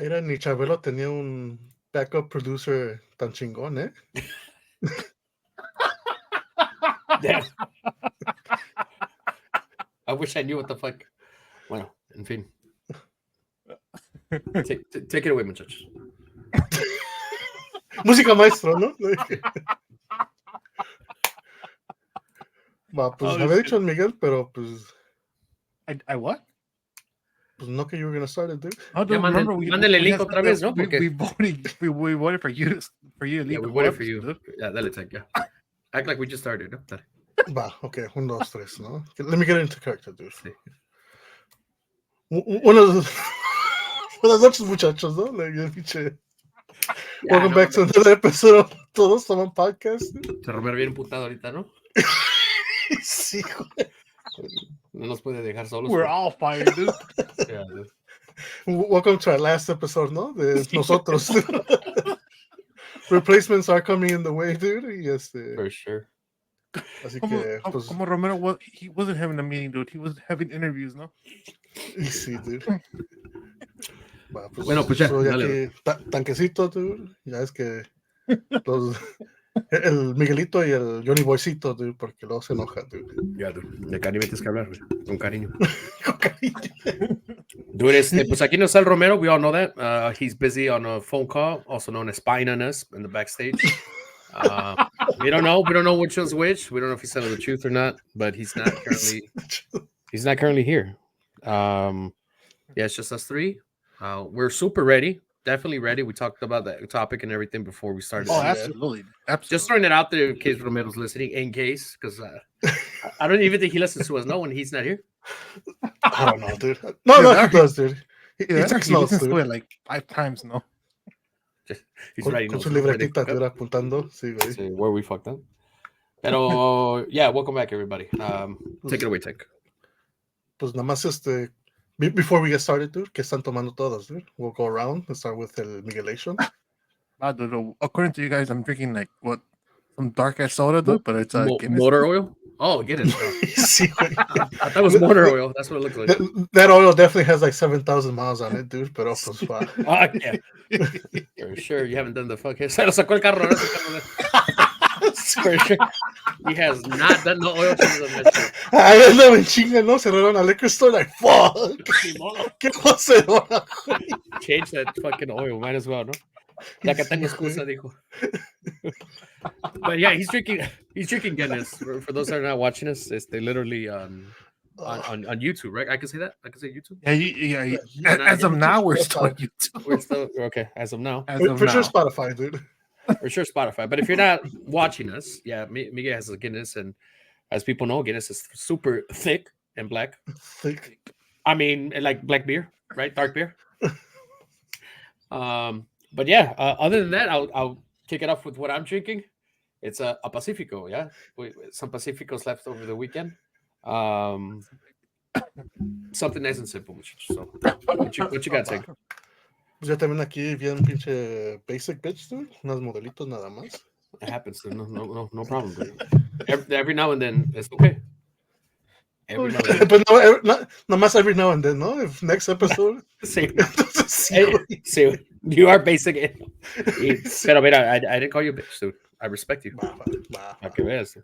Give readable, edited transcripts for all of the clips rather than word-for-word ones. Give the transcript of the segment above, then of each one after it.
Era ni Chabelo tenía un backup producer tan chingón, ¿eh? Damn. I wish I knew what the fuck. Bueno, en fin. Take it away, muchachos. Música maestro, ¿no? Va, pues había dicho Miguel, pero pues. I what? Pues no que you were gonna start it, dude. Oh, don't remember mándale el link otra vez, ¿no? We voted for you to lead. Yeah, we voted for you. Dude. Yeah, dale, take, yeah. Act like we just started, ¿no? Dale. Va, okay, 1, 2, 3, ¿no? Let me get into character, dude. Sí. Buenas noches, muchachos, ¿no? Welcome back to another episode of Todos Toman podcast. Se Romero bien emputado ahorita, ¿no? Sí, güey. No nos puede dejar solos. We're all fired, dude. Yeah, dude. Welcome to our last episode, ¿no? De nosotros. Replacements are coming in the way, dude. Y For sure. Así que, pues, como Romero, he wasn't having a meeting, dude. He was having interviews, ¿no? Sí, dude. Va, pues, bueno, pues ya. Que tanquecito, dude. Ya es que el Miguelito y el Johnny Boycito, dude, porque luego se enoja, dude. Ya, dude. De cariño tienes que hablar, güey. Con cariño. Con cariño. Dude, pues aquí no está el Romero. We all know that. He's busy on a phone call, also known as spying on us in the backstage. We don't know. We don't know which one's which. We don't know if he's telling the truth or not, but he's not currently here. Yeah, it's just us three. We're super ready. Definitely ready. We talked about that topic and everything before we started. Oh, absolutely. Just throwing it out there in case Romero's listening, in case, because I don't even think he listens to us. No, when he's not here. I don't know, dude. No, he does, dude. He takes notes, dude. To it like 5 times, no? He's writing con su libretita, dude, apuntando. Sí, güey. Sí, where we fucked up. Pero, yeah, welcome back, everybody. Take it away, Tech. Pues nada más before we get started, dude, ¿qué están tomando todos, dude? We'll go around and start with el Miguelation. According to you guys, I'm drinking like some dark ass soda, dude, but it's motor oil. Oh, get it. Sí, güey. I thought it was motor oil. That's what it looks like. That oil definitely has like 7,000 miles on it, dude. Pero pues va. Yeah. For sure, you haven't done the fuck. Se lo sacó el carro. For sure. He has not done the oil changes on that shit. Ahí andaban chinga, ¿no? Cerraron a liquor store, like, fuck. ¿Qué pasa ahora, güey? Change that fucking oil. Might as well, ¿no? Ya que tengo excusa, dijo. But yeah, he's drinking Guinness. For those that are not watching us, it's literally on YouTube, right? I can say that. I can say YouTube. Yeah. As of now, we're still on YouTube. We're still okay. As of now, for sure, Spotify, dude. For sure, Spotify. But if you're not watching us, yeah, Miguel has a Guinness, and as people know, Guinness is super thick and black. Thick. I mean, like black beer, right? Dark beer. But yeah, other than that, I'll kick it off with what I'm drinking. It's a Pacifico, yeah. Some Pacificos left over the weekend. Something nice and simple. So, what you got, Tank? Pues ya también aquí bien pinche basic bitch, dude. Unos modelitos nada más. It happens, dude. No problem, dude. Every now and then, it's okay. Every now and then. But no más every now and then, ¿no? If next episode. Sí. You are basic. Pero mira, I didn't call you a bitch, dude. I respect you. A que veas.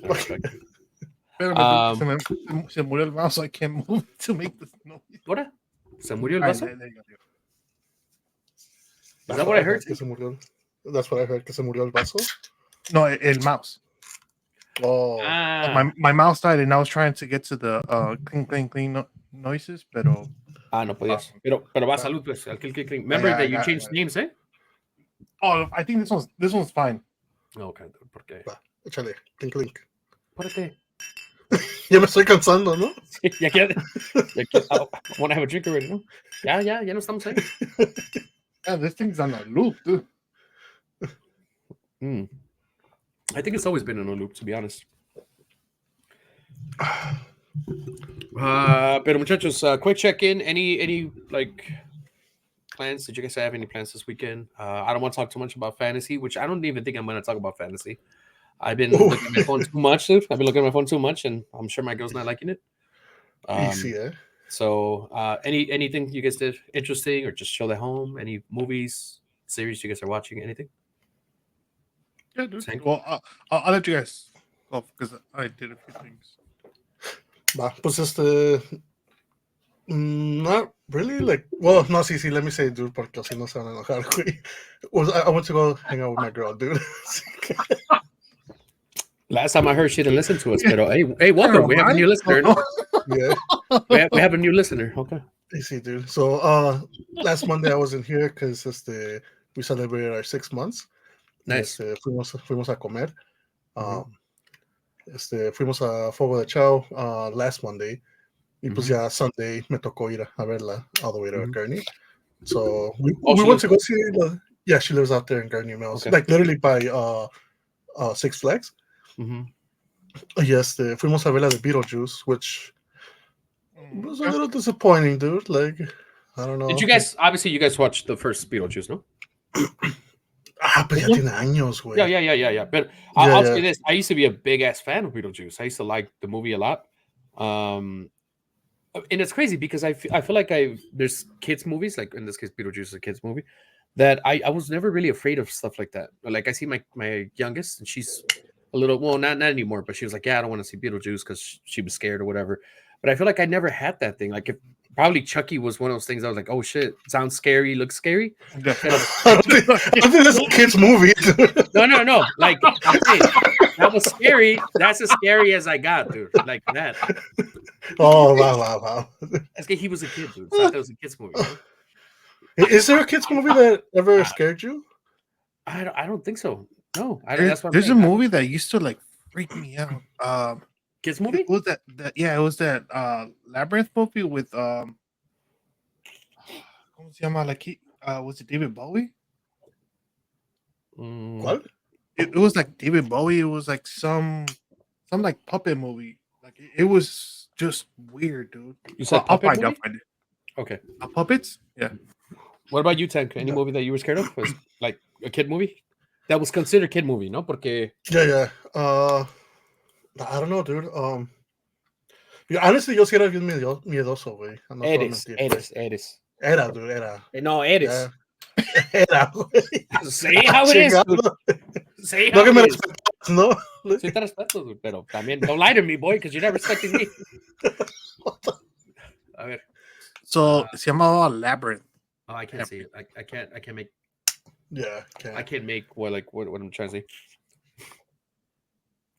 I respect you. Se murió el vaso. I can't move to make this noise. ¿What? ¿Se murió el vaso? Is that what I heard? That's what I heard, que se murió el vaso. No, el mouse. Oh. My mouse died, and I was trying to get to the clean noises, pero... no podías. Pero va, salud, pues. Clean. Remember that you changed names, eh? Oh, I think this one's fine. Okay, ¿por qué? Va, échale, clink. ¿Por qué? Ya me estoy cansando, ¿no? Sí, ya quiero. I want to have a drink already, ¿no? Ya no estamos ahí. Yeah, this thing's on a loop, dude. I think it's always been on a loop, to be honest. Pero muchachos, quick check-in. Any like plans? Did you guys have any plans this weekend? I don't want to talk too much about fantasy, which I don't even think I'm going to talk about fantasy. I've been looking at my phone too much, dude. I've been looking at my phone too much, and I'm sure my girl's not liking it. Easy, eh? So, anything you guys did interesting or just chilled at home? Any movies, series you guys are watching? Anything? Yeah, dude. Thank- Well, I'll let you guys go because I did a few things. Va, pues not really like. Well, no, sí, let me say, dude, porque así no se van a enojar, güey. I went to go hang out with my girl, dude. Last time I heard she didn't listen to us, but hey, welcome. We have a new listener. No? Yeah, We have a new listener. Okay. sí, dude. So, last Monday I wasn't here because we celebrated our 6 months. Nice. Fuimos a comer. Fuimos a Fuego de Chao last Monday. Y pues ya Sunday me tocó ir a verla all the way to Gurney. So we went to go see yeah, she lives out there in Gurney Mills. Okay. Like literally by Six Flags. Yes, fuimos a ver la de Beetlejuice, which was a little disappointing, dude. Like, I don't know. Did you guys, obviously you guys watched the first Beetlejuice, no? Pues ya tiene años, güey. Yeah. But I'll say this. I used to be a big ass fan of Beetlejuice. I used to like the movie a lot. And it's crazy because I feel like there's kids movies, like in this case Beetlejuice is a kids movie, that I was never really afraid of stuff like that. Like I see my youngest and she's a little, well, not anymore, but she was like, yeah, I don't want to see Beetlejuice because she was scared or whatever. But I feel like I never had that thing. Like if probably Chucky was one of those things I was like, oh shit, sounds scary, looks scary. I don't think that's a kid's movie. No. Like I'm saying, that was scary. That's as scary as I got, dude. Like that. Oh wow. That's because he was a kid, dude. So that was a kid's movie. Right? Is there a kid's movie that ever scared you? I don't think so. No, That's what there's a movie that used to like freak me out. Kids movie? It was that Labyrinth movie with ¿cómo se llama? Like was it David Bowie? What? It was like David Bowie. It was like some like puppet movie. Like it was just weird, dude. You said I'll puppet find movie? it. Okay. Puppets? Yeah. What about you, Tank? Any movie that you were scared of? Was like a kid movie? That was considered kid movie, no? Porque Yeah. I don't know, dude. Honestly, yo sí era bien miedoso, güey. No te voy a mentir, güey. Eres. Era, dude, era. No, eres. Yeah. Era, güey. Say how it is, dude. Say how No que me it is. respetas, ¿no? Sí te respeto, dude, pero también don't lie to me, boy, because you're not respecting me. A ver. So se llamaba Labyrinth. Oh, I can't see it. I can't make. Yeah, I can't make what I'm trying to say.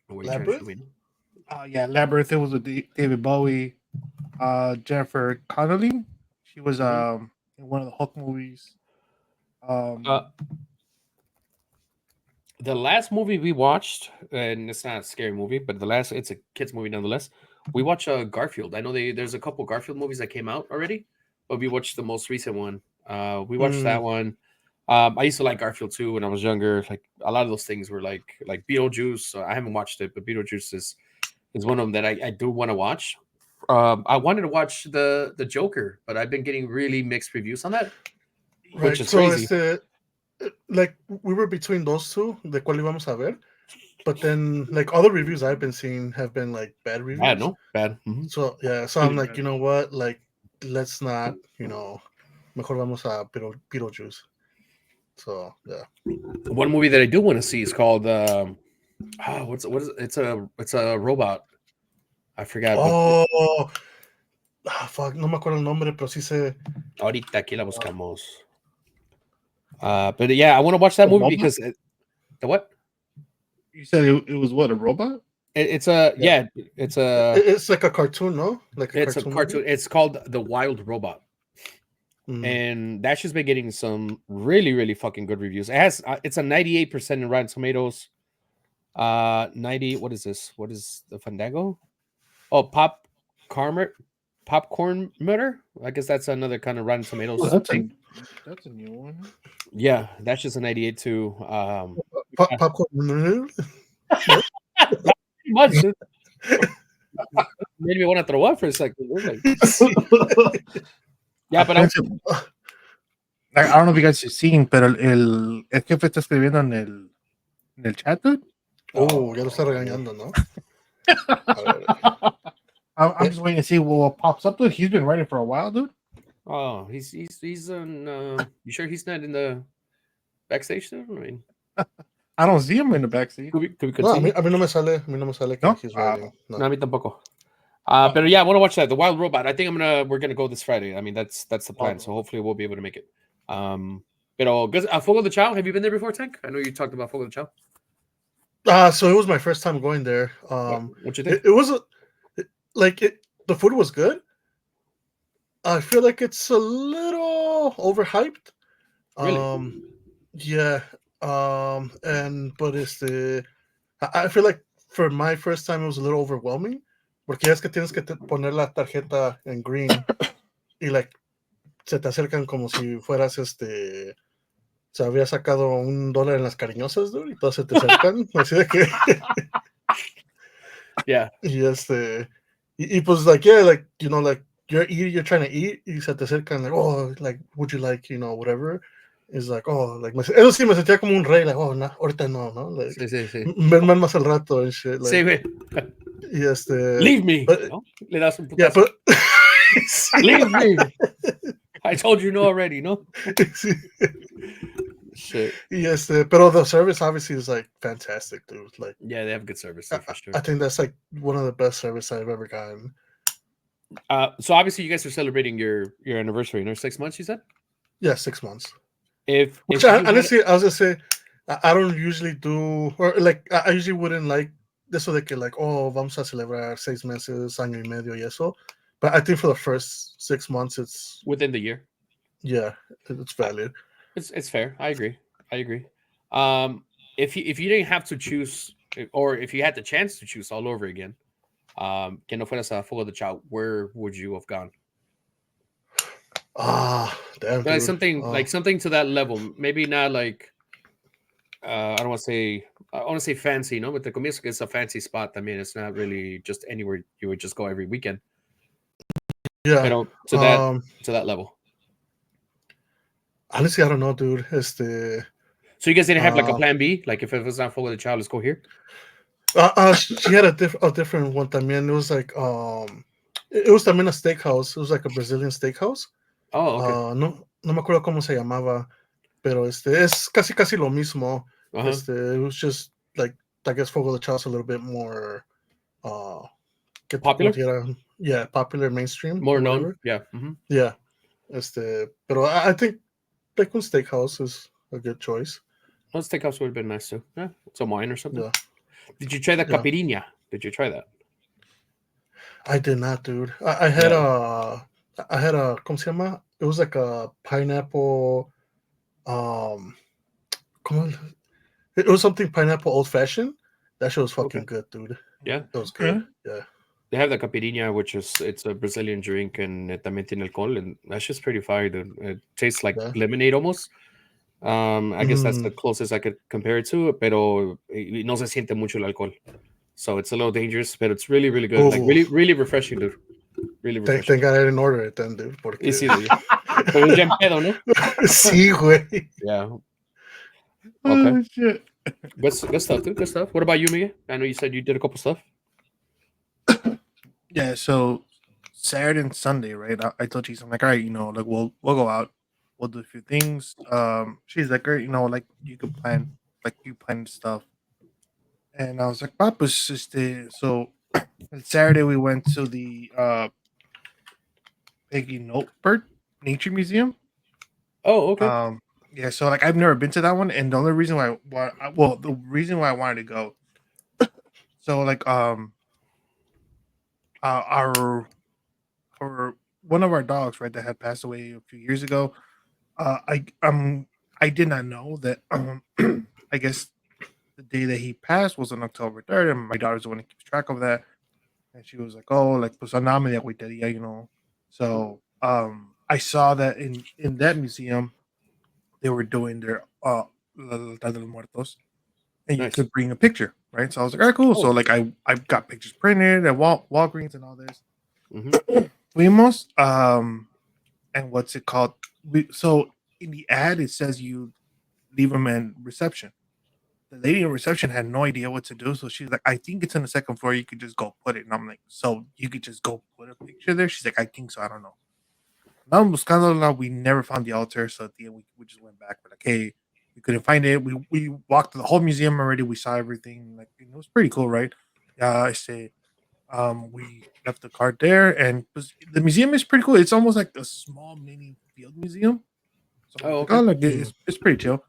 What are you Labyrinth? trying to show me? Yeah, Labyrinth. It was with David Bowie, Jennifer Connelly. She was in one of the Hulk movies. The last movie we watched, and it's not a scary movie, but it's a kids movie nonetheless. We watched Garfield. I know there's a couple Garfield movies that came out already, but we watched the most recent one. We watched that one. I used to like Garfield too when I was younger. Like a lot of those things were like Beetlejuice. I haven't watched it, but Beetlejuice is one of them that I do want to watch. I wanted to watch the Joker, but I've been getting really mixed reviews on that, which is crazy. Like we were between those two, de cuál íbamos a ver, but then like all the reviews I've been seeing have been like bad reviews. Bad, no? Bad. Mm-hmm. So yeah, so I'm like, you know what? Like, let's not, mejor vamos a Beetlejuice. So yeah. One movie that I do want to see is called what is it? It's a robot. I forgot. Oh, fuck, no me acuerdo el nombre, pero sí sé. Ahorita aquí la buscamos. But yeah, I want to watch that movie because the what? You said it was what, a robot? It's like a cartoon, no? Like it's a cartoon. Movie? It's called The Wild Robot. And that's just been getting some really, really fucking good reviews. It has it's a 98% in Rotten Tomatoes. 90. What is this? What is the Fandango? Oh, Popcorn Murder. I guess that's another kind of Rotten Tomatoes. Oh, that's a new one. Yeah, that's just a 98 too. Popcorn Murder. Much. Made me want to throw up for a second. Yeah, but I don't know if you guys have seen, pero el jefe está escribiendo en el chat, dude. Oh, ya lo está regañando, ¿no? I'm just waiting to see what pops up. Dude, he's been writing for a while, dude. Oh, he's on. You sure he's not in the backstage still? I mean, I don't see him in the backseat. could we No, continue? a mí no me sale que No? he's writing. No. No, a mí tampoco. But yeah, I want to watch that. The Wild Robot. I think we're gonna go this Friday. I mean, that's the plan. So hopefully we'll be able to make it. Pero Fuego de Chao. Have you been there before, Tank? I know you talked about Fuego de Chao. So it was my first time going there. What you think? It was the food was good. I feel like it's a little overhyped. Really? Yeah. But I feel like for my first time it was a little overwhelming. Porque ya es que tienes que poner la tarjeta en green y se te acercan como si fueras se había sacado $1 en las cariñosas, dude, y todos se te acercan, así de que Yeah. y pues you're trying to eat y se te acercan would you like, whatever. It's like, eso sí me sentía como un rey, no, ahorita no, like, Sí. Ven más al rato and shit, like, Sí, güey. y Leave me. but, ¿No? Le das un yeah, putazo. but Leave me. I told you no already, no? sí. Shit. Pero the service obviously is like fantastic, dude. Like, yeah, they have good service for sure. I think that's like one of the best service I've ever gotten. So obviously you guys are celebrating your anniversary, 6 months, you said? Yeah, 6 months. Honestly, I was gonna say I don't usually do, or like I usually wouldn't like this, so they could like, vamos a celebrar 6 meses, año y medio y eso. But I think for the first 6 months, it's within the year. Yeah, it's valid. It's fair. I agree. If you didn't have to choose, or if you had the chance to choose all over again, que no fueras a Fuego de Chao, where would you have gone? Damn, Like dude. something to that level. Maybe not like I don't want to say fancy, no, but the Comiso is a fancy spot. I mean, it's not really just anywhere you would just go every weekend. Yeah. Pero to that level. Honestly, I don't know, dude. So you guys didn't have like a plan B? Like if it was not Fuego de Chao, let's go here? She had a different one también. It was like it was también a steakhouse. It was like a Brazilian steakhouse. Oh, okay. No me acuerdo cómo se llamaba, pero es casi lo mismo. It was just like, I guess Fuego de Chao is a little bit more popular. Yeah, popular, mainstream, more known. Yeah. Mm-hmm. Yeah. Pero I think like one steakhouse is a good choice. Well, steakhouse would have been nice too. Yeah, some wine or something. Yeah. Did you try the caipirinha? Did you try that? I did not, dude. I had a ¿cómo se llama? It was like a pineapple. It was something pineapple old fashioned. That shit was fucking good, dude. Yeah, it was good. Yeah. They have the caipirinha, which it's a Brazilian drink, and también tiene alcohol, and that's just pretty fire, dude. It tastes like lemonade almost. I guess that's the closest I could compare it to, pero no se siente mucho el alcohol. So it's a little dangerous, but it's really, really good. Like really, really refreshing, dude. Really refreshing. Thank God I didn't order it then, dude. Porque... Sí, pero ya en pedo, ¿no? Sí, güey. Yeah. Okay. Oh, shit. Good stuff, dude. Good stuff. What about you, Miguel? I know you said you did a couple stuff. Yeah, so Saturday and Sunday, right? I told you, I'm like, all right, like we'll go out, we'll do a few things. She's like, great, like you can plan, like you plan stuff. And I was like, pues, so Saturday we went to the Peggy Notebird Nature Museum. Oh, okay. Yeah, so like I've never been to that one, and the only reason the reason why I wanted to go, so like our one of our dogs, right, that had passed away a few years ago. I did not know that. I guess the day that he passed was on October 3rd, and my daughter's the one that keeps track of that. And she was like, "Oh, like pues andame de agüitería, So I saw that in that museum, they were doing their La Lealtad de los Muertos, and you could bring a picture, right? So I was like, all right, cool. So like I got pictures printed at Walgreens and all this. Fuimos, and what's it called? So in the ad it says you leave them in reception. the lady in reception had no idea what to do. So she's like, I think it's on the second floor. You could just go put it. And I'm like, so you could just go put a picture there? She's like, I think so. I don't know. Now buscándola, we never found the altar. So at the end, we just went back. We're like, hey, we couldn't find it. We walked the whole museum already. We saw everything. Like, it was pretty cool, right? Yeah, I say, we left the card there, and the museum is pretty cool. It's almost like a small mini field museum. So I was Oh, like, okay. oh, look, it's pretty chill.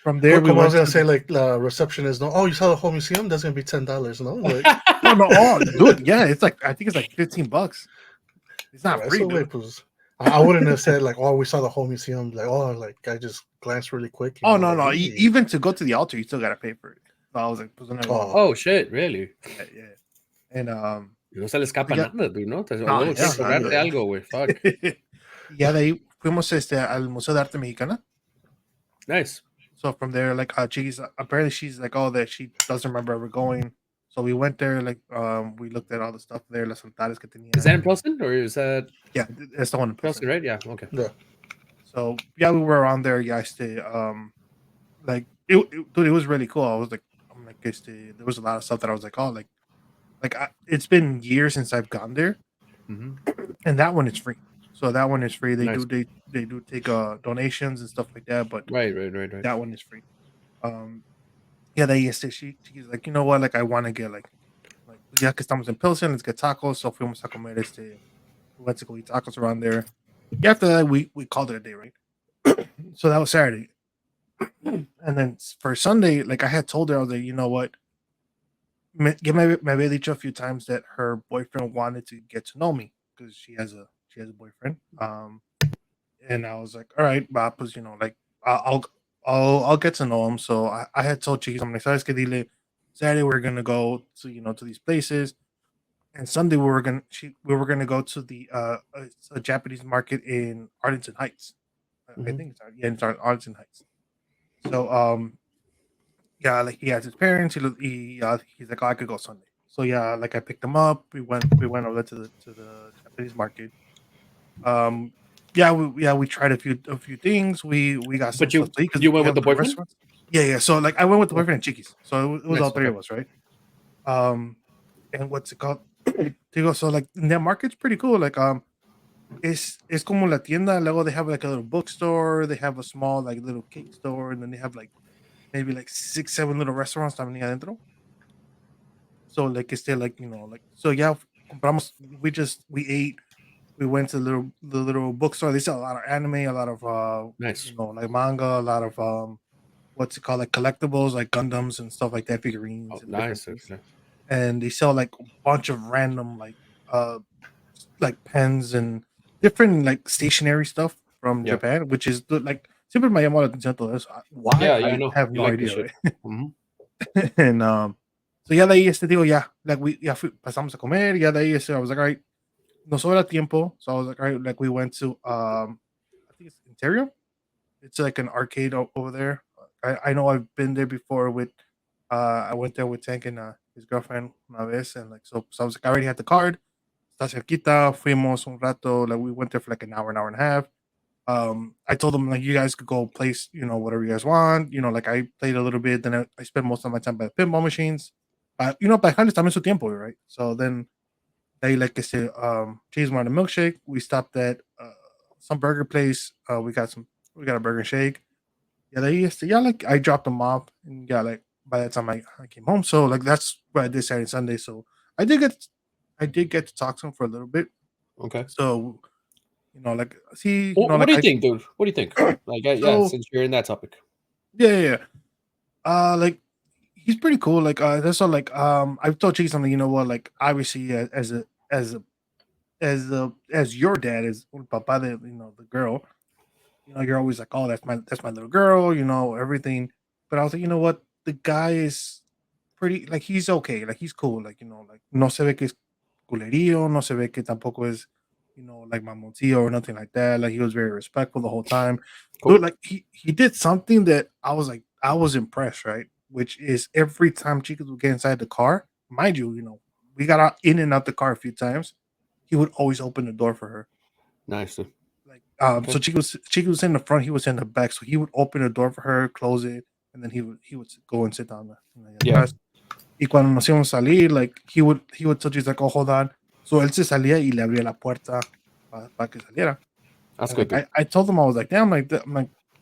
From there, we Como I was went gonna to say, like the receptionist, no, oh, you saw the whole museum? That's gonna be $10, no? Like, no, oh, dude, yeah, it's like I think it's like $15. It's not por free, eso, güey, dude. pues, I wouldn't have said like, oh, we saw the whole museum. Like, oh, like I just glanced really quick. Oh no, like, no, "Hey." even to go to the altar, you still gotta pay for it. So I was like, pues, Oh. Oh shit, really? yeah. And Y no se le escapa ya- nada, dude, ¿no? No, Luego quieren yeah, cobrarte yeah. algo, güey. Fuck. y ya de ahí fuimos al Museo de Arte Mexicana. Nice. So from there, like, Chiquis, apparently she's like, oh, that she doesn't remember ever going. So we went there, like, we looked at all the stuff there, las altares que tenía. Is that in Pilsen or is that Yeah, that's the one in Pilsen, Pilsen. right? Yeah, okay. Yeah. So yeah, we were around there. Yeah, I stayed. Like dude, it was really cool. I'm like, there was a lot of stuff that I was like, oh, it's been years since I've gone there, Mm-hmm. and that one is free. So that one is free. They Nice. do take donations and stuff like that, but Right. that one is free. Yeah, she's like, you know what, like I want to get like ya que estamos en Pilsen, let's get tacos. So fuimos a comer we went to go eat tacos around there. Yeah, after that we called it a day, right? So that was Saturday. And then for Sunday, like I had told her, I was like, you know what? Me había dicho a few times that her boyfriend wanted to get to know me because she has a boyfriend. And I was like, all right, Bob, was, you know, like I'll get to know him. So I had told Chiquis, I'm like, sabes que dile, Saturday we're gonna go to, you know, to these places, and Sunday we were gonna go to the a Japanese market in Arlington Heights. I think it's Arlington Heights. So yeah, like he has his parents. He's like, oh, I could go Sunday. So yeah, like I picked him up. We went over to the Japanese market. Yeah, we tried a few things. We got some But you stuff to eat 'cause you we went with have the the boyfriend? restaurants. Yeah. So like I went with the Yeah. boyfriend and Chiquis. So it was Nice, all three okay. of us, right? And what's it called? Digo, so like that market's pretty cool. Like es como la tienda. Luego they have like a little bookstore. They have a small like little cake store, and then they have like maybe like 6-7 little restaurants también adentro. So like it's still like, you know, like, so yeah, compramos, we ate, we went to the little bookstore. They sell a lot of anime, a lot of Nice. you know, like manga, a lot of what's it called, like collectibles, like Gundams and stuff like that, figurines Oh, and different nice. things. Okay. And they sell like a bunch of random like pens and different like stationary stuff from Yeah. Japan, which is like siempre me llamó la atención todo eso. Why? Yeah, I I know. have You no like this idea, shit. right? Mhm. And so ya de ahí digo, ya, like pasamos a comer, ya de ahí I was like, all right, nos sobra tiempo. So I was like, all right, like we went to I think it's Ontario. It's like an arcade over there. I know I've been there before with I went there with Tank and his girlfriend una vez, and like so I was like, I already had the card. Está cerquita, fuimos un rato, like we went there for like an hour and a half. I told them like you guys could go place, you know, whatever you guys want. You know, like I played a little bit, then I spent most of my time by the pinball machines. You know, by hand también su tiempo, right? So then they like I said, cheese wanted a milkshake. We stopped at some burger place. We got a burger and shake. Yeah, yeah, like I dropped them off, and yeah, like by the time I came home, so like that's what I did Saturday and Sunday. So I did get I did get to talk to him for a little bit. Okay. So you know, like see, you Well, know, what like do you think, dude? What do you think? Like, yeah, So- since you're in that topic. yeah. Like he's pretty cool. Like that's all. Like I've told Chicky something. You know what? Like obviously, as your dad is Papa, the you know the girl. You know, you're always like, oh, that's my little girl. You know everything. But I was like, you know what? The guy is pretty. Like he's okay. Like he's cool. Like, you know, like no se ve que es culerío. No se ve que tampoco es, you know, like mamoncillo or nothing like that. Like he was very respectful the whole time. Cool. Dude, like he did something that I was like, I was impressed, right? Which is every time Chicas would get inside the car, mind you know, we got out in and out the car a few times. He would always open the door for her. Nice, dude. Like so Chica was in the front, he was in the back. So he would open the door for her, close it, and then he would go and sit down Yeah. atrás. Y cuando nos íbamos a salir, like he would tell you, he's like, oh, hold on. So él se salía y le abría la puerta para que saliera. That's And, good. like, I told him, I was like, damn, like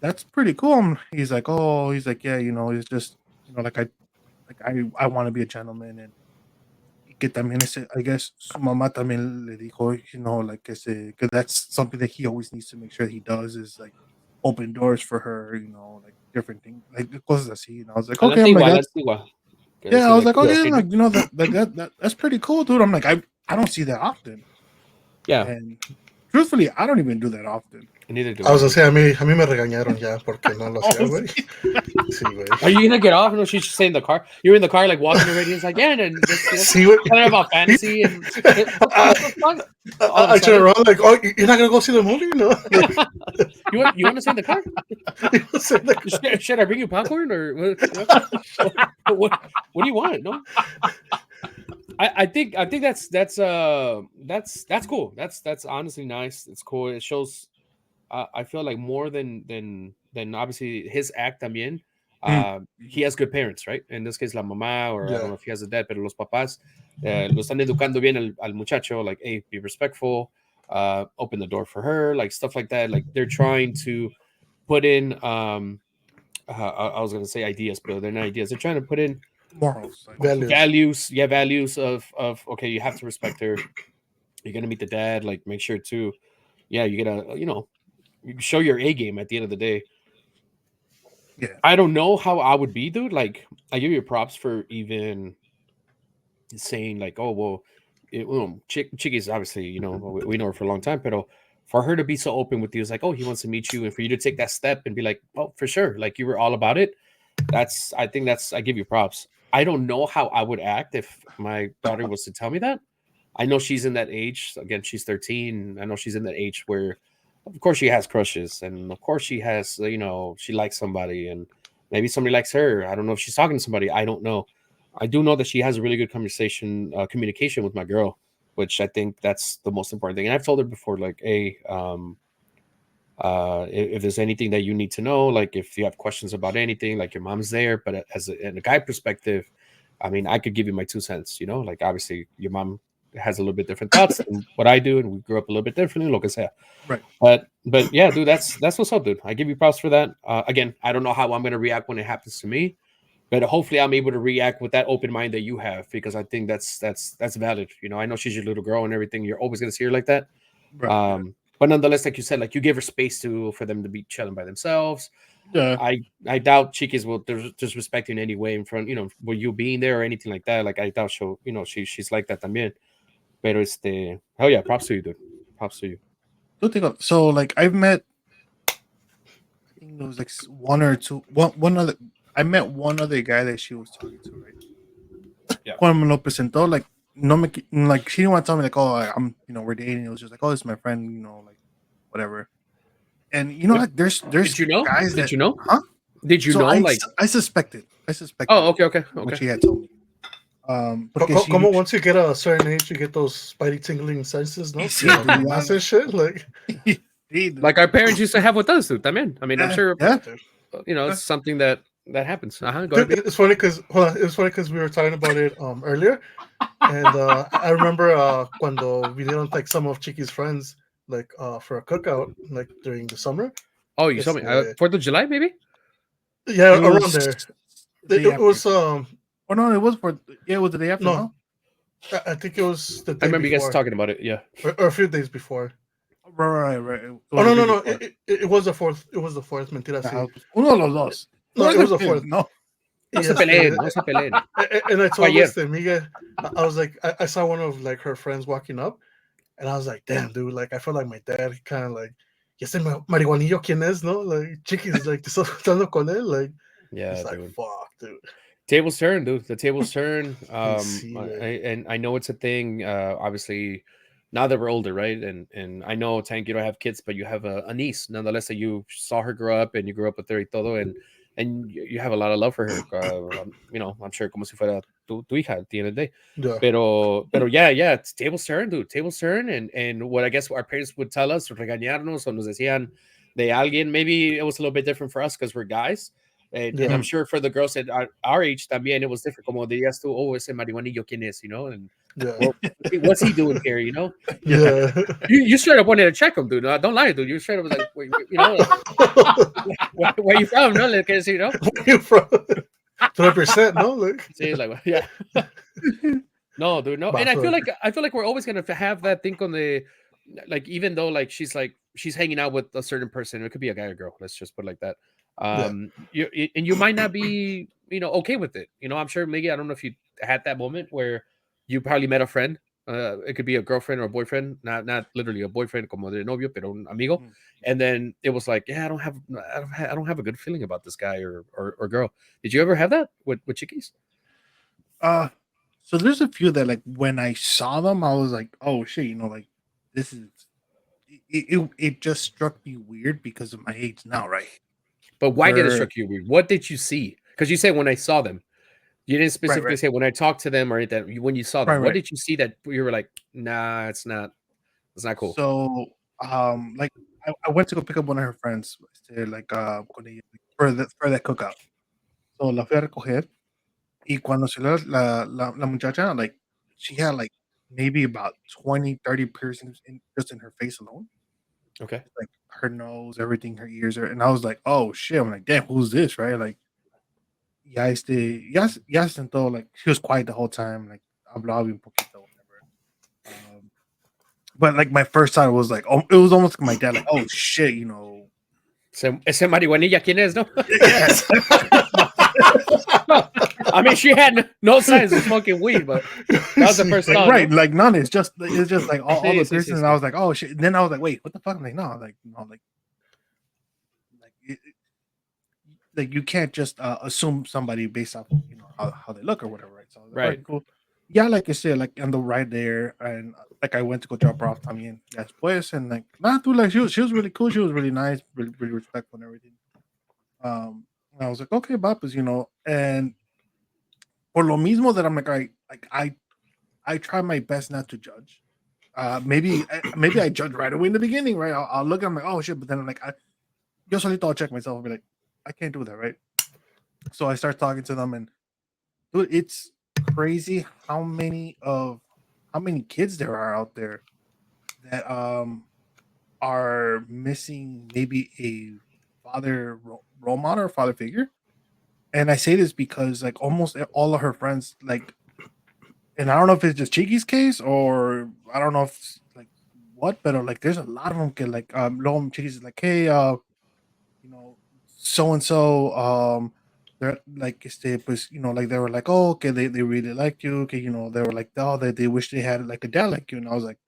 that's pretty cool. He's like, yeah, it's just, I want to be a gentleman. And que también I guess su mamá también le dijo, like que that's something that he always needs to make sure he does is like open doors for her, like different things, like cosas así. And I was like, A la okay, I'm like, antigua. yeah, I was like, okay, you know? like that's pretty cool, dude. I'm like, I don't see that often. Yeah. And truthfully, I don't even do that often. Neither do I was I. gonna say, a mí me regañaron ya porque no lo hacía, güey. Sí, güey. Are you gonna get off? No, she's just saying the car. You're in the car, like walking already. It's like, yeah, and then just, Sí, güey. telling her about fantasy and I turn around like, oh, you're not gonna go see the movie, no? you want to stay in the car? Should I bring you popcorn or what do you want? No, I think that's cool. That's honestly nice. It's cool. It shows. I feel like more than obviously his act también. He has good parents, right? In this case, la mamá, or I don't know if he has a dad, pero los papás lo están educando bien al muchacho. Like, hey, be respectful. Open the door for her, like stuff like that. Like they're trying to put in. I was gonna say ideas, but they're not ideas. They're trying to put in Morals, values. Yeah, values of okay, you have to respect her. You're gonna meet the dad. Like, make sure to, yeah, you gotta, you show your A game at the end of the day. Yeah. I don't know how I would be, dude. Like, I give you props for even saying, like, oh, well, Chiqui's obviously, we know her for a long time, but for her to be so open with you, it's like, oh, he wants to meet you, and for you to take that step and be like, oh, for sure, like you were all about it. I give you props. I don't know how I would act if my daughter was to tell me that. I know she's in that age. Again, she's 13. I know she's in that age where, of course, she has crushes, and of course, she has, she likes somebody, and maybe somebody likes her. I don't know if she's talking to somebody. I don't know. I do know that she has a really good communication with my girl, which I think that's the most important thing. And I've told her before, like, hey, if there's anything that you need to know, like if you have questions about anything, like your mom's there. But in a guy perspective, I mean, I could give you my 2 cents. Like obviously your mom has a little bit different thoughts than what I do, and we grew up a little bit differently, lo que sea. Right. But yeah, dude, that's what's up, dude. I give you props for that. Again, I don't know how I'm gonna react when it happens to me, but hopefully I'm able to react with that open mind that you have, because I think that's valid. I know she's your little girl and everything. You're always gonna see her like that. Right. But nonetheless, like you said, like you give her space for them to be chilling by themselves. Yeah. I doubt Chiquis will disrespect you in any way in front, with you being there or anything like that. Like I doubt she's like that también. Pero hell yeah, props to you, dude. Props to you. So like I've met, I think there was like one other. I met one other guy that she was talking to, right? Yeah. Cuando me lo presentó, like like she didn't want to tell me like, oh, I'm, we're dating. It was just like, oh, this is my friend, like whatever. And like there's Did you know? guys Did that, you know? Huh? Did you So know? I suspected. Oh, okay. What she had told me. Como once you get a certain age, you get those spidey tingling senses, no? That's and shit, like. Like our parents used to have with us, dude. También. I mean, I'm sure. Yeah. It's something that happens. Dude, it's funny because we were talking about it earlier, and I remember cuando vinieron like some of Chiqui's friends like for a cookout like during the summer. Oh, you told me 4th of July, maybe? Yeah, around there. It was Oh no, it was it was the day after. No, I think it was the day I remember before. you guys talking about it, yeah, or a few days before. Right. Oh no! It was the 4th. It was the 4th. Mentira, sí. Uno de los dos. No, it was the 4th. No. No se peleen. And I told Miguel, I was like, I saw one of like her friends walking up, and I was like, damn, dude, like I feel like my dad kind of like, ya sé marihuanillo quién es, no? Like Chiquis, like te estás juntando con él, like, yeah, it's dude. like fuck, dude. Tables turn, dude. The tables turn. And I know it's a thing. Obviously, now that we're older, right? And I know, Tank, you don't have kids, but you have a niece, nonetheless, that you saw her grow up, and you grew up with her y todo, and you have a lot of love for her. I'm sure como si fuera tu hija at the end of the day. Yeah. Pero yeah, it's tables turn, dude. Tables turn, and what I guess our parents would tell us, regañarnos, o nos decían de alguien. Maybe it was a little bit different for us because we're guys. And I'm sure for the girls at our age también it was different. Como dirías tú, oh, ese marihuanillo quién es, you know, and well, what's he doing here, you know? Yeah. You straight up wanted to check him, dude. No, don't lie, dude. You straight up was like, wait, you know, like, where you from? No, like, you know, Where you from? 3%, no? Like, see, like, yeah. No, dude, no. And I feel like we're always gonna have that thing on the, like, even though like she's hanging out with a certain person, it could be a guy or girl. Let's just put it like that. You might not be, you know, okay with it. You know, I'm sure maybe I don't know if you had that moment where you probably met a friend. It could be a girlfriend or a boyfriend, not literally a boyfriend como de novio, pero un amigo. And then it was like, yeah, I don't have a good feeling about this guy or girl. Did you ever have that with chickies? So there's a few that like when I saw them, I was like, oh shit, you know, like this is it just struck me weird because of my age now, right? But why did it struck you weird? What did you see? Because you said when I saw them, you didn't specifically say when I talked to them or anything. When you saw them, what did you see that you were like, nah, it's not cool? So like I went to go pick up one of her friends, like for that cookout. So la fui a recoger. Y cuando salió la muchacha, like, she had, like, maybe about 20, 30 piercings just in her face alone. Okay. Like, her nose, everything, her ears, and I was like, "Oh, shit." I'm like, "Damn, who's this?" Right? Like, ya sentó, like, she was quiet the whole time, like, hablaba bien poquito, whatever. But, like, my first thought was, like, it was almost like my dad, like, "Oh, shit," you know? Ese marihuanilla, ¿quién es, no? Yes. I mean, she had no signs of smoking weed, but that was the first thought. Right, no? Like none. It's just like all the piercings. And I was like, oh shit. And then I was like, wait, what the fuck? I'm like, no, like you can't just assume somebody based off, you know, how they look or whatever, right? So I was like, right, cool. Yeah, like I said, like on the ride there, and like I went to go drop her off también después, and like dude, like she was really cool. She was really nice, really, really respectful and everything. And I was like, okay, Papas, you know, and por lo mismo that I'm like, I try my best not to judge. Maybe I judge right away in the beginning, right? I'll look at them like, oh shit, but then I'm like, yo solito I'll check myself and be like, I can't do that, right? So I start talking to them, and dude, it's crazy how many kids there are out there that are missing maybe a father role model or father figure. And I say this because like almost all of her friends, like, and I don't know if it's just Chiqui's case or I don't know if like what, but like there's a lot of them get like luego Chiquis is like, hey, you know, so and so, they're like pues, you know, like they were like, oh, okay, they really liked you, okay, you know, they were like, oh, they wish they had like a dad like you, and I was like,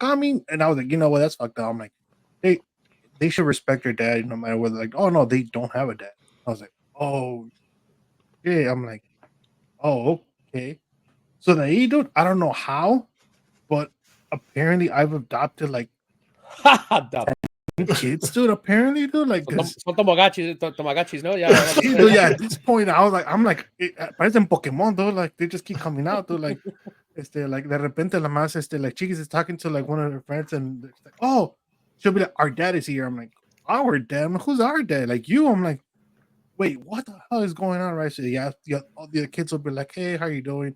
I mean, and I was like, you know what, that's fucked up. I'm like, they should respect their dad no matter whether like, oh no, they don't have a dad. I was like, oh yeah, I'm like, oh okay. So the dude, I don't know how, but apparently I've adopted like kids, dude. Apparently, dude, like son Tomagachis, no? Yeah, dude, yeah. At this point, I'm like, parecen Pokemon, dude. Like they just keep coming out, dude. Like, like de repente la más, like Chiquis is talking to like one of her friends, and it's like, oh, she'll be like, our dad is here. I'm like, our dad? I'm like, who's our dad? Like you? I'm like, wait, what the hell is going on, right? So yeah, all the kids will be like, hey, how you doing?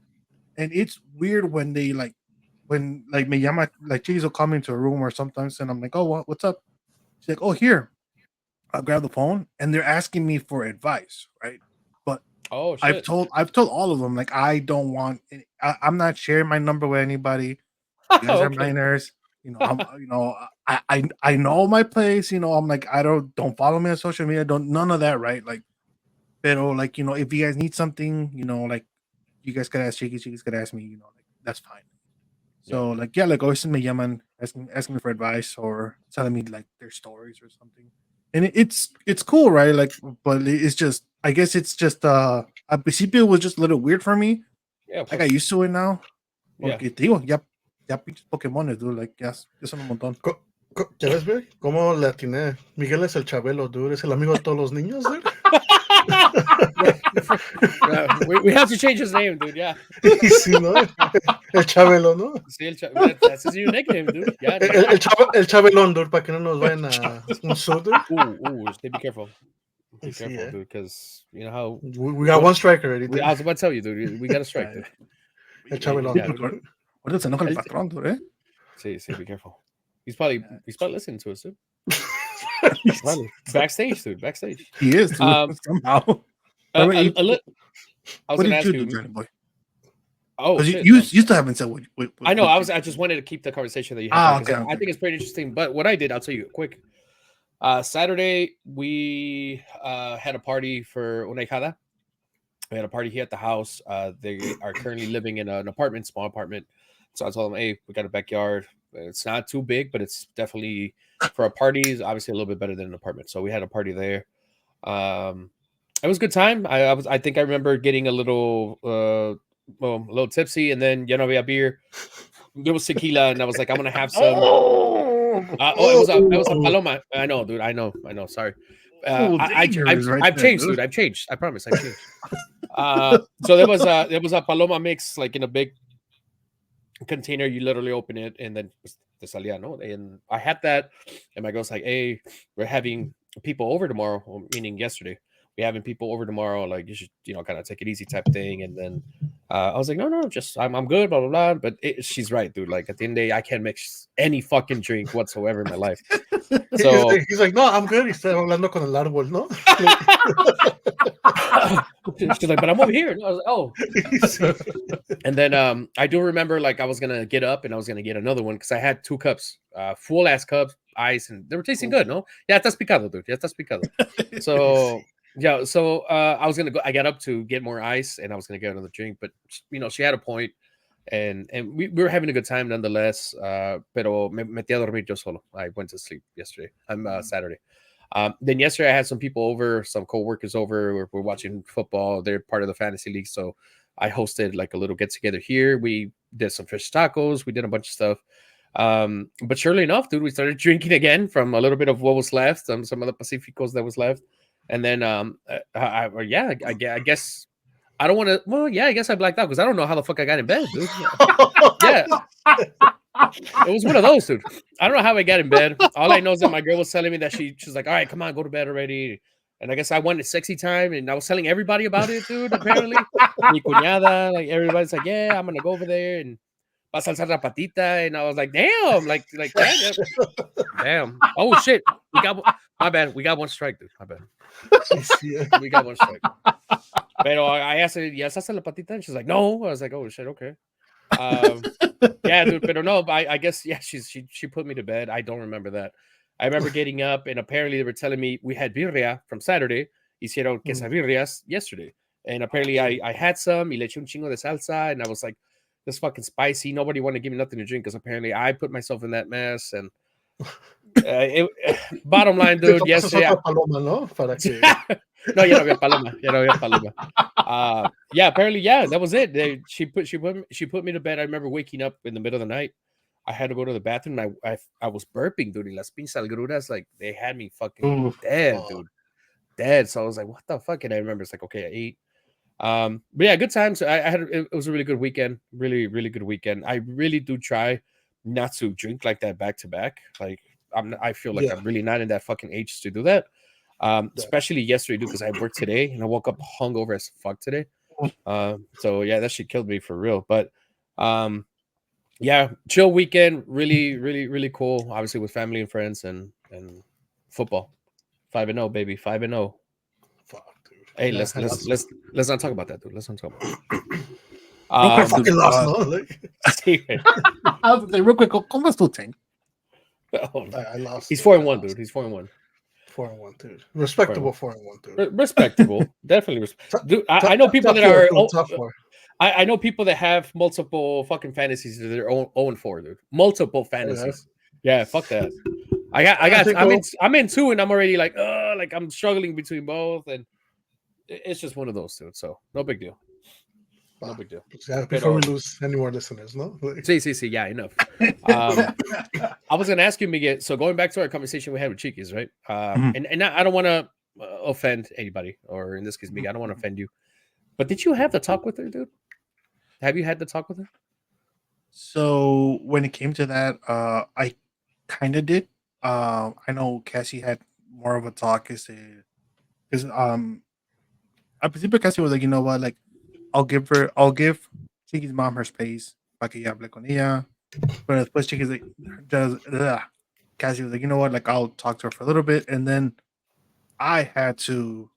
And it's weird when they like, when like me llama, like Chiquis will come into a room or sometimes, and I'm like, oh, what's up? She's like, oh, here. I'll grab the phone, and they're asking me for advice, right? But oh, shit. I've told all of them, like, I don't want, I'm not sharing my number with anybody. You guys are minors, you know. I know my place, you know. I'm like, don't follow me on social media, none of that, right? Like, pero like, you know, if you guys need something, you know, like, you guys could ask Chiquis could ask me, you know, like that's fine. So like, yeah, like always me llaman asking me for advice or telling me like their stories or something. And it's cool, right? Like, but it's just, I guess it's just at principio was just a little weird for me. Yeah, I got used to it now. Porque te digo, ya pinches Pokémon, dude, like, ya son un montón. ¿Ya ves, güey? ¿Cómo le atiné? Miguel es el Chabelo, dude. Es el amigo de todos los niños, dude. We have to change his name, dude. Yeah. Sí, ¿no? El Chabelo, ¿no? Sí, that's his new nickname, dude. Yeah. El Chabelón, dude, para que no nos vayan a un dude. Stay be careful. Be see, careful, eh? dude, because you know how We got one strike already. I was about to tell you, dude. We got a strike, dude. Échamelo, Yeah. dude. Ahorita se enoja el Es- patrón, dude, eh? See, be careful. He's probably listening to us, dude. He's- Probably. Backstage, dude. Backstage. He is, dude, somehow. A Wait, li- I was what gonna did ask you do, you. Johnny boy? Oh Because shit! you still haven't said what I know. what I you- just wanted to keep the conversation that you had Ah, because okay, I think it's pretty interesting. But what I did, I'll tell you quick. Saturday we had a party for una hijada. We had a party here at the house. They are currently living in an apartment, small apartment. So I told them, hey, we got a backyard. It's not too big, but it's definitely for a party is obviously a little bit better than an apartment. So we had a party there. It was a good time. I think I remember getting a little tipsy, and then you know we had beer. There was tequila, and I was like, I'm gonna have some. It was a paloma. I know, dude. I know. Sorry. Dingers right I've there, changed, dude. dude. I've changed. I promise. I've changed. So there was a paloma mix like in a big container. You literally open it and then the salía, no? And I had that, and my girl's like, "Hey, we're having people over tomorrow," meaning yesterday. We're having people over tomorrow. Like you should, kind of take it easy type thing. And then I was like, no, just I'm good, blah blah blah. But she's right, dude. Like at the end of the day, I can't mix any fucking drink whatsoever in my life. So He's like, no, I'm good. He's hablando con el árbol, ¿no? she's like, but I'm over here. And I was like, oh. And then I do remember like I was gonna get up and I was gonna get another one because I had 2 cups, full ass cups, ice, and they were tasting good, no? Yeah, estás picado, dude. Ya estás picado. So yeah, so I was gonna go. I got up to get more ice and I was gonna get another drink, but she had a point, and we were having a good time nonetheless. Pero me metí a dormir yo solo. I went to sleep yesterday. Saturday. Then yesterday I had some people over, some co-workers over. We're watching football. They're part of the fantasy league, so I hosted like a little get together here. We did some fish tacos. We did a bunch of stuff. But surely enough, dude, we started drinking again from a little bit of what was left, some of the Pacificos that was left, and then I guess I don't want to. Well, yeah, I guess I blacked out because I don't know how the fuck I got in bed, dude. Yeah. It was one of those, dude. I don't know how I got in bed. All I know is that my girl was telling me that she's like, all right, come on, go to bed already. And I guess I wanted sexy time, and I was telling everybody about it, dude. Apparently, mi cuñada, like everybody's like, yeah, I'm gonna go over there and vas a alzar la patita, and I was like, damn, like damn. Oh shit, my bad. We got one strike, dude. My bad. We got one strike. Pero I asked her, ¿ya alzaste la patita? And she's like, no. I was like, oh shit, okay. Yeah, dude, but no, I guess she put me to bed. I don't remember that. I remember getting up and apparently they were telling me we had birria from Saturday. Hicieron quesadillas yesterday, and apparently I had some. Y le eché un chingo de salsa, and I was like, "This fucking spicy." Nobody wanted to give me nothing to drink because apparently I put myself in that mess. And bottom line, dude, yesterday. Paloma, ¿no? Para que... No, ya no había paloma. Yeah, apparently, yeah, that was it. She put me to bed. I remember waking up in the middle of the night. I had to go to the bathroom. I was burping, dude. Las pinches agruras, like they had me fucking dead, dude, dead. So I was like, what the fuck? And I remember it's like, okay, I ate. But yeah, good times. It was a really good weekend. Really, really good weekend. I really do try not to drink like that back to back. Like I feel like I'm really not in that fucking age to do that. Especially yesterday, dude, because I worked today and I woke up hungover as fuck today. So yeah, that shit killed me for real. But yeah, chill weekend, really, really, really cool. Obviously with family and friends and football. 5-0, baby, 5-0. Fuck, dude. Hey, let's not talk about that, dude. Let's not talk about it. I fucking lost, no? Like... real quick, ¿cómo es tu team? I lost. He's 4-1, dude. He's 4-1. 4-1, dude. Respectable 4-1, dude. Respectable, definitely. Dude, I know people that are. I know people that have multiple fucking fantasies that they're 0-4, dude. Multiple fantasies. Yeah, fuck that. I'm in 2, and I'm already like I'm struggling between both, and it's just one of those, dude. So no big deal. No big deal. Before we lose any more listeners, no? See, yeah, enough. I was gonna ask you, Miguel. So going back to our conversation we had with Chiquis, right? And I don't want to offend anybody, or in this case, Miguel, I don't want to offend you. But did you have the talk with her, dude? Have you had the talk with her? So when it came to that, I kind of did. I know Cassie had more of a talk. Que because al principio casi was like, you know what, like I'll give Chiqui's mom her space para que ella hable con ella. But después Chiqui's like, Cassie was like, you know what, like I'll talk to her for a little bit, and then I had to,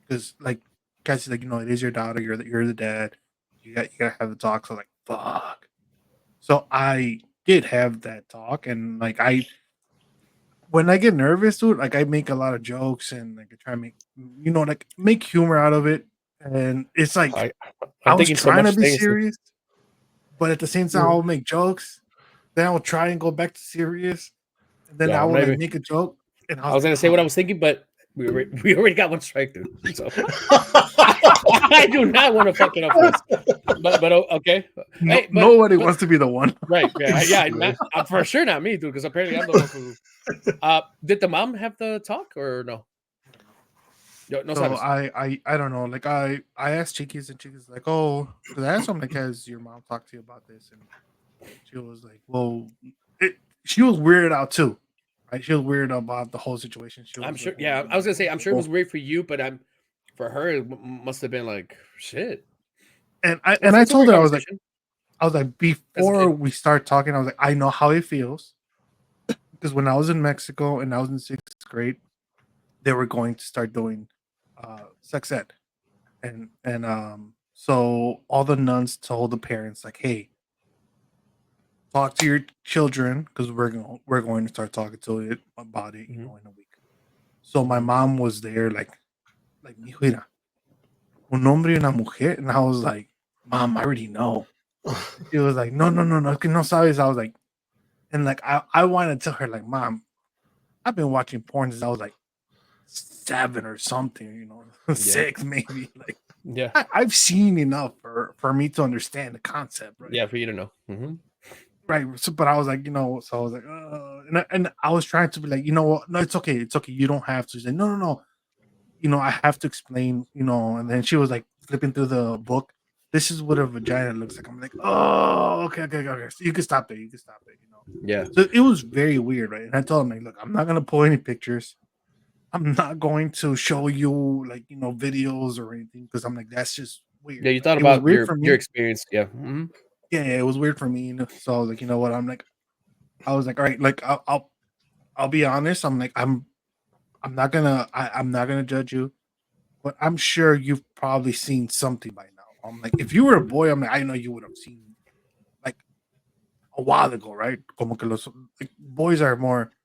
because like Cassie's like, you know, it is your daughter, you're the dad, you gotta have the talk. So like, fuck. So I did have that talk, and like when I get nervous, dude, like I make a lot of jokes and like I try to make like make humor out of it, and it's like I, I I'm was thinking so trying to much be things. serious, but at the same time, Yeah. I'll make jokes. Then I'll try and go back to serious, and then Yeah, I I'm will not like even- make a joke. And I was gonna say what I was thinking, but we already got one strike, dude. So I do not want to fuck it up for us. But okay. Hey, but, nobody wants to be the one. right. Yeah, not, for sure not me, dude, because apparently I'm the one who did the mom have the talk or no? No So sabes. I don't know. Like I asked Chiquis, and Chiquis like, oh, because I asked him like, has your mom talked to you about this? And she was like, well, she was weirded out too. Right? She was weirded out about the whole situation. She was I'm sure. like, Yeah, I was gonna say I'm sure it was weird for you, but for her it must have been like shit. And I It's a told weird her I was like conversation. before we start talking, I was like, I know how it feels because when I was in Mexico and I was in 6th grade, they were going to start doing sex ed, and so all the nuns told the parents like, hey, talk to your children because we're going to start talking to it about it, in a week. So my mom was there, like mijo, mira, un hombre y una mujer, and I was like, Mom, I already know. She was like, no, que no sabes. I was like, and like I wanted to tell her like, Mom, I've been watching porn since I was like 7 or something, 6 maybe. Like, Yeah. I've seen enough for me to understand the concept, right? Yeah, for you to know. Right. So, but I was like, so I was like, and I was trying to be like, you know what? No, it's okay. You don't have to. She's like, no. I have to explain, and then she was like flipping through the book. This is what a vagina looks like. I'm like, oh, okay. So you can stop there. Yeah. So it was very weird, right? And I told him, like, look, I'm not gonna pull any pictures. I'm not going to show you like videos or anything because I'm like, that's just weird. Yeah, you thought It was about weird for me. your experience. Yeah. Yeah, it was weird for me. So I was like, you know what? I was like, all right, like I'll be honest. I'm like, I'm not gonna judge you, but I'm sure you've probably seen something by now. I'm like, if you were a boy, I'm like, I know you would have seen like a while ago, right? Como que like, boys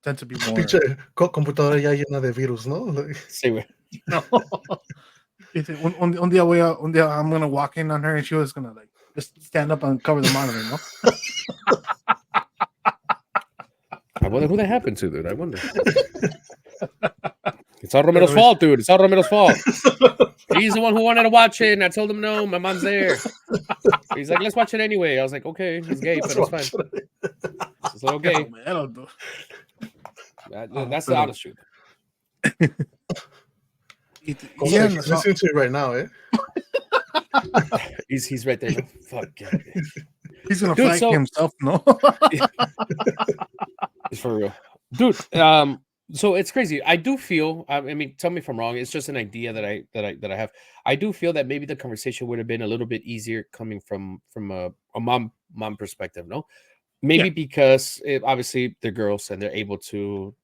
tend to be more. Pinche computadora ya llena de virus, ¿no? Sí, güey. No. un día I'm gonna walk in on her and she was gonna like just stand up and cover the monitor, no? I wonder who that happened to, dude. I wonder. It's all Romero's fault, dude. It's all Romero's fault. He's the one who wanted to watch it, and I told him no. My mom's there. He's like, let's watch it anyway. I was like, okay, he's gay, but it's fine. It's a little gay. That's the honest truth. Yeah, he's listening to it right now, eh? He's right there. Fuck yeah. He's gonna fight himself, no? It's for real, dude. So it's crazy. I do feel. I mean, tell me if I'm wrong. It's just an idea that I have. I do feel that maybe the conversation would have been a little bit easier coming from a mom perspective. No, maybe because obviously they're girls and they're able to.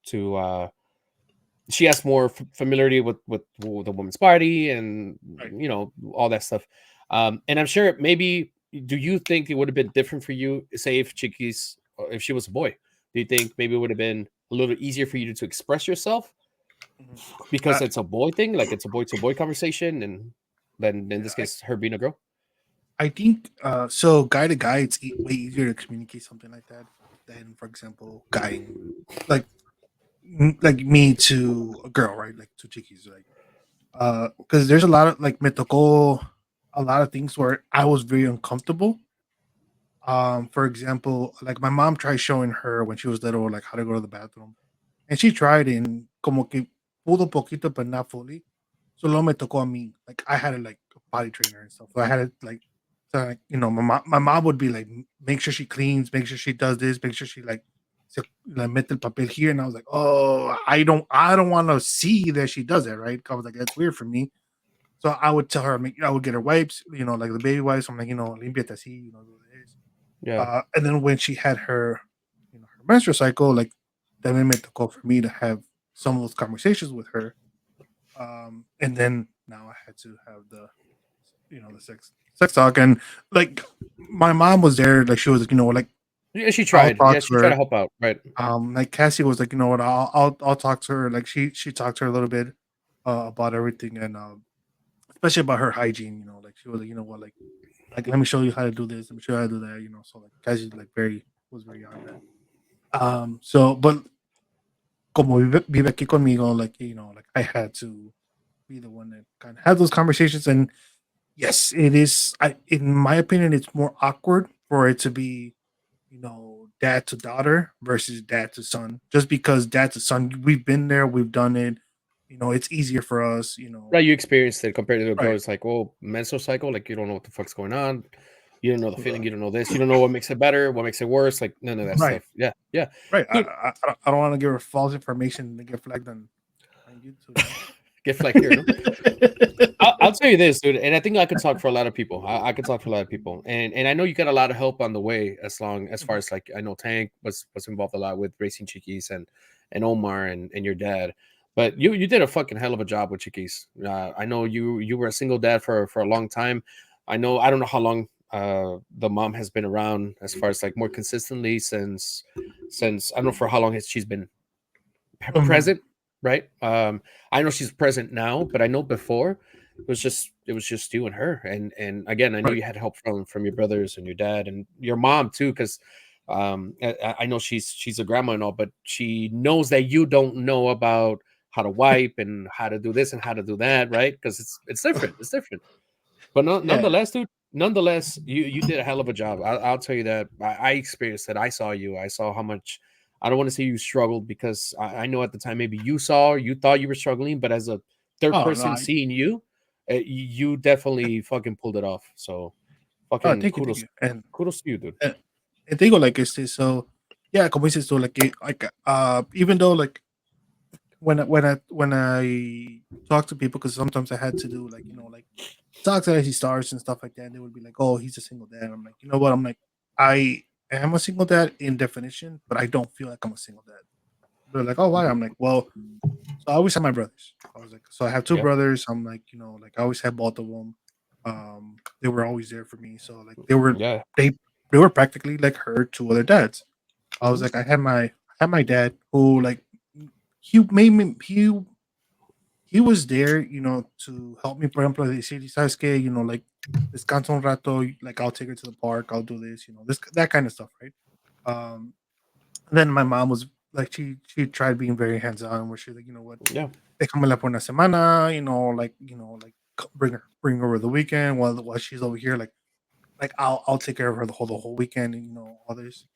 She has more familiarity with the woman's body and all that stuff. And I'm sure maybe. Do you think it would have been different for you, say if she was a boy? Do you think maybe it would have been a little easier for you to express yourself because it's a boy thing, like it's a boy to boy conversation, and then in this case, her being a girl? I think so. Guy to guy, it's way easier to communicate something like that than, for example, guy like me to a girl, right? Like to chickies, like because there's a lot of like me tocó a lot of things where I was very uncomfortable. For example, like my mom tried showing her when she was little, like how to go to the bathroom, and she tried and como que pudo poquito, but not fully. So luego me tocó a mí. Like I had a like a body trainer and stuff. So I had it like, so like my mom would be like, make sure she cleans, make sure she does this, make sure she like la mete el papel here, and I was like, oh, I don't want to see that she does that, right? I was like, that's weird for me. So I would tell her, I would get her wipes, like the baby wipes. I'm like, limpiate así, do this. Yeah. And then when she had her, her menstrual cycle, like, también me tocó for me to have some of those conversations with her. And then now I had to have the sex talk, and like my mom was there, like she was, like Yeah, she I'll tried. talk Yeah, to she tried to her. help out. Right. Like Cassie was like, you know what, I'll talk to her. Like she talked to her a little bit about everything, and especially about her hygiene. Like she was like, you know what, like let me show you how to do this. Let me show you how to do that. So like Cassie like was very on that. So but como vive aquí conmigo, like like I had to be the one that kind of had those conversations. And yes, it is. In my opinion, it's more awkward for it to be, dad to daughter versus dad to son. Just because dad to son, we've been there, we've done it. It's easier for us. Right. You experienced it compared to the girl. Right. It's like, oh, menstrual cycle. Like you don't know what the fuck's going on. You don't know the feeling. Right. You don't know this. You don't know what makes it better. What makes it worse. Like none of that Right. stuff. Yeah. Yeah. Right. Dude, I don't want to give her false information and get flagged on YouTube. get flagged here. No? I'll tell you this, dude, and I think I could talk for a lot of people. I could talk for a lot of people, and I know you got a lot of help on the way. As far as like I know, Tank was involved a lot with racing Chiquis and Omar and your dad, but you did a fucking hell of a job with Chiquis. I know you were a single dad for a long time. I don't know how long the mom has been around as far as like more consistently since I don't know for how long she's been present, right? I know she's present now, but I know before it was just you and her. And again, I know Right. you had help from your brothers and your dad and your mom too, because I know she's a grandma and all, but she knows that you don't know about how to wipe and how to do this and how to do that, right? Because it's different. It's different. But no, Yeah. nonetheless, dude, nonetheless, you did a hell of a job. I'll tell you that. I experienced it. I saw you. I saw how much. I don't want to say you struggled because I know at the time maybe you thought you were struggling, but as a third Oh no. person seeing you, you definitely fucking pulled it off. So fucking Thank you, thank you. kudos to you, dude. And te digo, like, so yeah, como dices tú, like, even though, like, when I talk to people, because sometimes I had to do, like, like talk to IC stars and stuff like that, and they would be like, oh, he's a single dad. I'm like, you know what? I'm like, I am a single dad in definition, but I don't feel like I'm a single dad. They're like, oh, why? I'm like, well, so I always have my brothers. I was like, so I have two Yeah. brothers. I'm like, like I always had both of them. They were always there for me. So like they were Yeah. they were practically like her two other dads. I was Mhm. like, I had my dad who, like, he made me he was there, to help me. For ejemplo, decir, sabes que, like, descansa un rato, like I'll take her to the park, I'll do this, this that kind of stuff, right? Um, then my mom was like, she tried being very hands on, where she's like, you know what, Yeah. déjamela por una semana, like bring her over the weekend while she's over here, like I'll take care of her the whole weekend, and all this,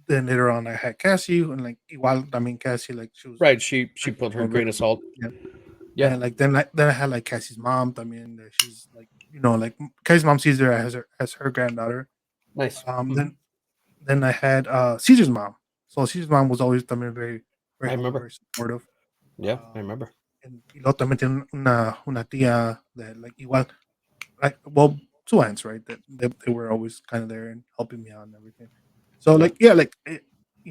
then later on I had Cassie, and like igual, I mean, Cassie, like she was Right. She like, put her grain of salt. yeah. Yeah. And like then I had like Cassie's mom. I mean, that she's like, like Cassie's mom sees her as her granddaughter. Nice. Then I had Caesar's mom. So Caesar's mom was always, I mean, very very I helpful, remember. very supportive. Yeah, I Um, remember. y luego también tiene una tía that, like, igual, like, well, two aunts, right? That they were always kind of there and helping me out and everything. So Yeah. like, yeah, like,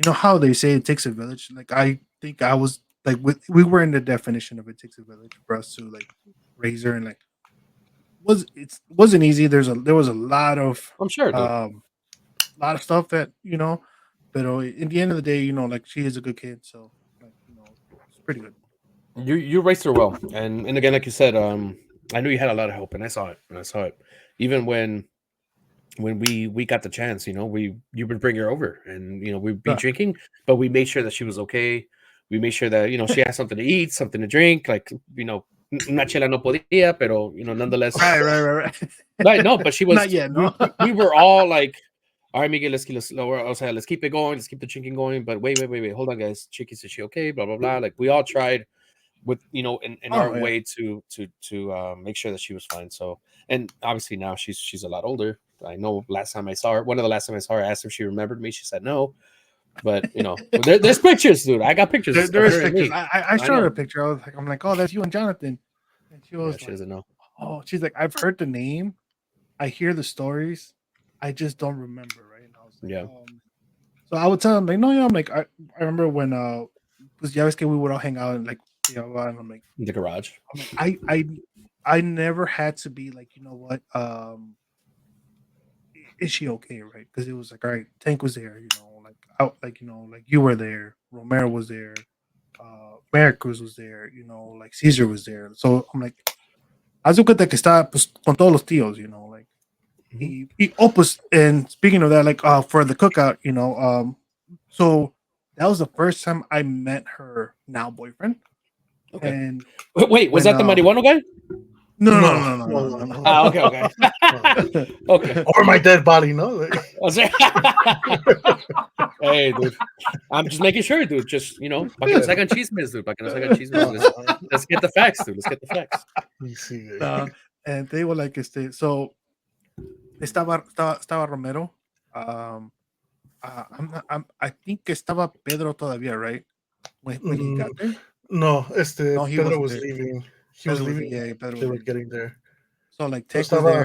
how they say it takes a village. Like, I think I was like, we were in the definition of it takes a village for us to, like, raise her. And like, wasn't easy. There was a I'm sure, dude. lot of stuff that, but in the end of the day, like, she is a good kid. So like, it's pretty good. You raised her well, and again, like you said, I knew you had a lot of help, and I saw it. Even when we got the chance, you would bring her over, and we'd be Yeah. drinking, but we made sure that she was okay. We made sure that she had something to eat, something to drink, like una chela no podía, pero nonetheless, Right. right? No, but she was. Not yet, no. We were all like, all right, Miguel, let's keep it going, let's keep the drinking going. But wait, hold on, guys. Chicky, is she okay? Blah blah blah. Like we all tried with in Oh our no, yeah. way to make sure that she was fine. So, and obviously now she's a lot older. I know last time I saw her, one of the last time I saw her, I asked if she remembered me. She said no. But there's pictures, dude. I got pictures. There is Apparently. pictures. I showed her know. a picture. I'm like, oh, that's you and Jonathan. And she was She like, doesn't know. oh, she's like, I've heard the name, I hear the stories, I just don't remember, right? And I was like, Yeah. So I would tell him like, no, I'm like, I remember when because ya ves que we would all hang out and like, and I'm like, In the garage. I'm like, I never had to be like, you know what, is she okay, right? Because it was like, all right, Tank was there, like out, like like you were there, Romero was there, Veracruz was there, like Caesar was there. So I'm like, haz de cuenta que está pues, con todos los tíos, like pues, and speaking of that, like for the cookout, so that was the first time I met her now boyfriend. Okay. And wait, was that the marihuana guy? No. Okay. Okay. Or my dead body, no? Hey, dude. I'm just making sure, dude. Just, para que no se hagan chismes, dude. Para que no se hagan chismes. Let's get the facts, dude. Let's get the facts. And they were like, so estaba Romero. I think estaba Pedro todavía, right? When he got there? No, he Pedro wasn't was there. leaving. He was leaving. Yeah, Pedro they was were leaving. getting there. So like Tech was there.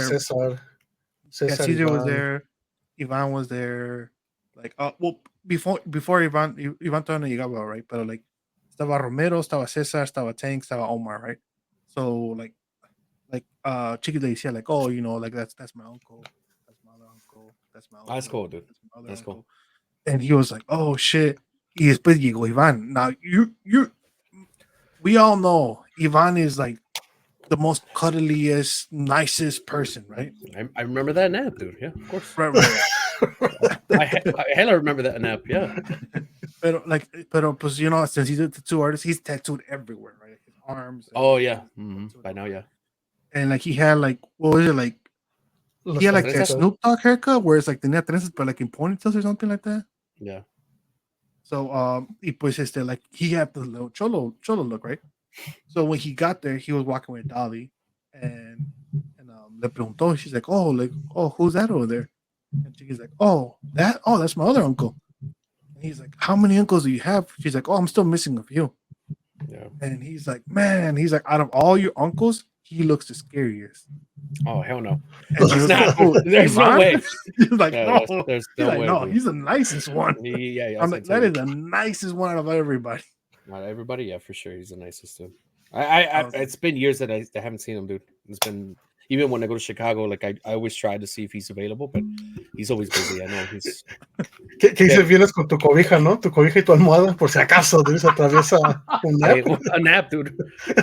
Cesar Caesar was there. Ivan was there. Like, well, before Ivan todavía no llegaba, right? But like, estaba Romero, estaba Cesar, estaba Tank, estaba Omar, right? So like Chiqui le decía like, oh, like that's my uncle, that's my other uncle, that's my uncle. That's cool, dude. That's cool. And he was like, oh shit. Y después llegó Ivan. Now we all know Ivan is like the most cuddliest, nicest person, right? I remember that nap, dude. Yeah, of course. Right. I hella remember that nap. Yeah. Pero pues since he's a tattoo artist, he's tattooed everywhere, right? His arms. Oh yeah. By now, yeah. And like he had like, what was it like? He had like that Snoop Dogg haircut where it's like tenía trenzas, but like in ponytails or something like that. Yeah. So y pues like he had the little cholo look, right? So when he got there, he was walking with Dolly, and le preguntó. She's like, oh, who's that over there? And she's like, that's my other uncle. And he's like, how many uncles do you have? She's like, oh, I'm still missing a few. Yeah. And he's like, man, out of all your uncles, he looks the scariest. Oh hell no! He's not. There's no way. He's like, yeah, no. There's no way. No, he's the nicest one. Yeah. I'm like, that is the nicest one out of everybody. Not everybody, yeah, for sure. He's the nicest dude. I it's been years that I haven't seen him, dude. It's been even when I go to Chicago, like I always try to see if he's available, but he's always busy. I know he's. ¿Qué dices? Vienes con tu cobija, ¿no? Tu cobija y tu almohada, por si acaso se atraviesa un nap. A nap, dude.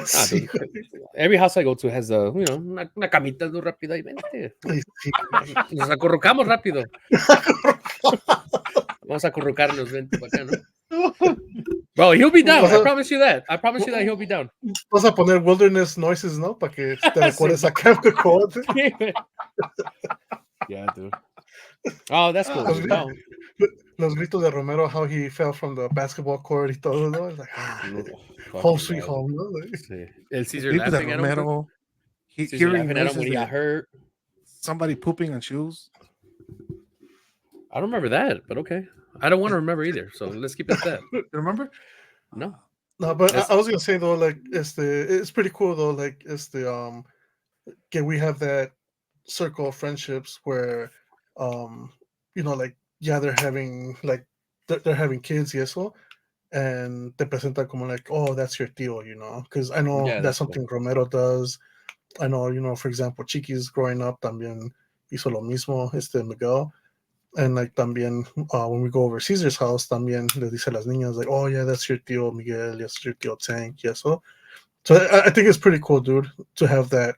Sí. Dude. Every house I go to has una camita muy rápida y vente. Nos acurrucamos rápido. Vamos a acurrucarnos, vente para acá, ¿no? Bro, he'll be down. I promise you that. He'll be down. Vas a poner wilderness noises, ¿no? Para que te recuerdes a Camp Cocoa. Yeah, dude. Oh, that's cool. Los gritos de Romero, how he fell from the basketball court y todo, ¿no? Like, home sweet home, ¿no? Sí. El Caesar laughing at Romero. Caesar laughing at him when he got hurt. Somebody pooping on shoes. I don't remember that, but okay. I don't want to remember either, so let's keep it at that. You remember? No. No, but I was gonna say though, like it's pretty cool though, like we have that circle of friendships where like they're having they're having kids y eso, and te presentan como like, oh, that's your tío, because I know that's something cool. Romero does. I know, for example, Chiquis growing up también hizo lo mismo, Miguel. And like también when we go over Caesar's house, también le dice a las niñas like, oh yeah, that's your tío Miguel, that's your tío Tank, yes. So I think it's pretty cool, dude, to have that,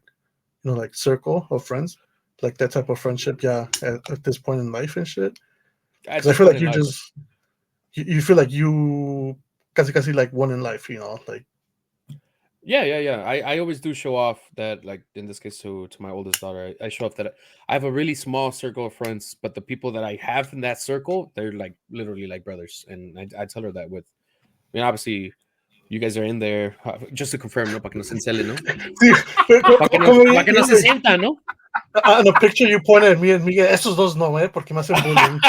like circle of friends, like that type of friendship, at this point in life and shit. Because I feel like you feel like you casi like one in life, like. Yeah. I always do show off that, like in this case, to my oldest daughter, I show off that I have a really small circle of friends, but the people that I have in that circle, they're like literally like brothers, and I tell her that with. I mean, obviously, you guys are in there just to confirm, ¿no? Para que no se encele, ¿no? Para que no se sienta, ¿no? The picture you pointed at me and Miguel, esos dos no, porque me hacen bullying.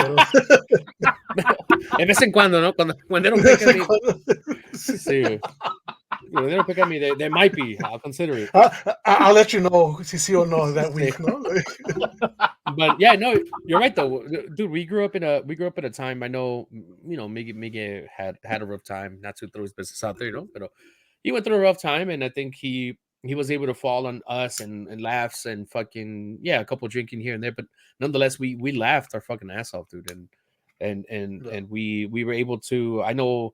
De vez en cuando, ¿no? When they don't pick at me. Sí, güey. When they don't pick at me, they might be. I'll consider it. I'll let you know si sí o no that week, Sí. no? But yeah, no, you're right though, dude. We grew up in a time. I know, Miggy had a rough time. Not to throw his business out there, but he went through a rough time, and I think he was able to fall on us and laughs and fucking a couple drinking here and there, but nonetheless, we laughed our fucking ass off, dude, and we were able to. I know.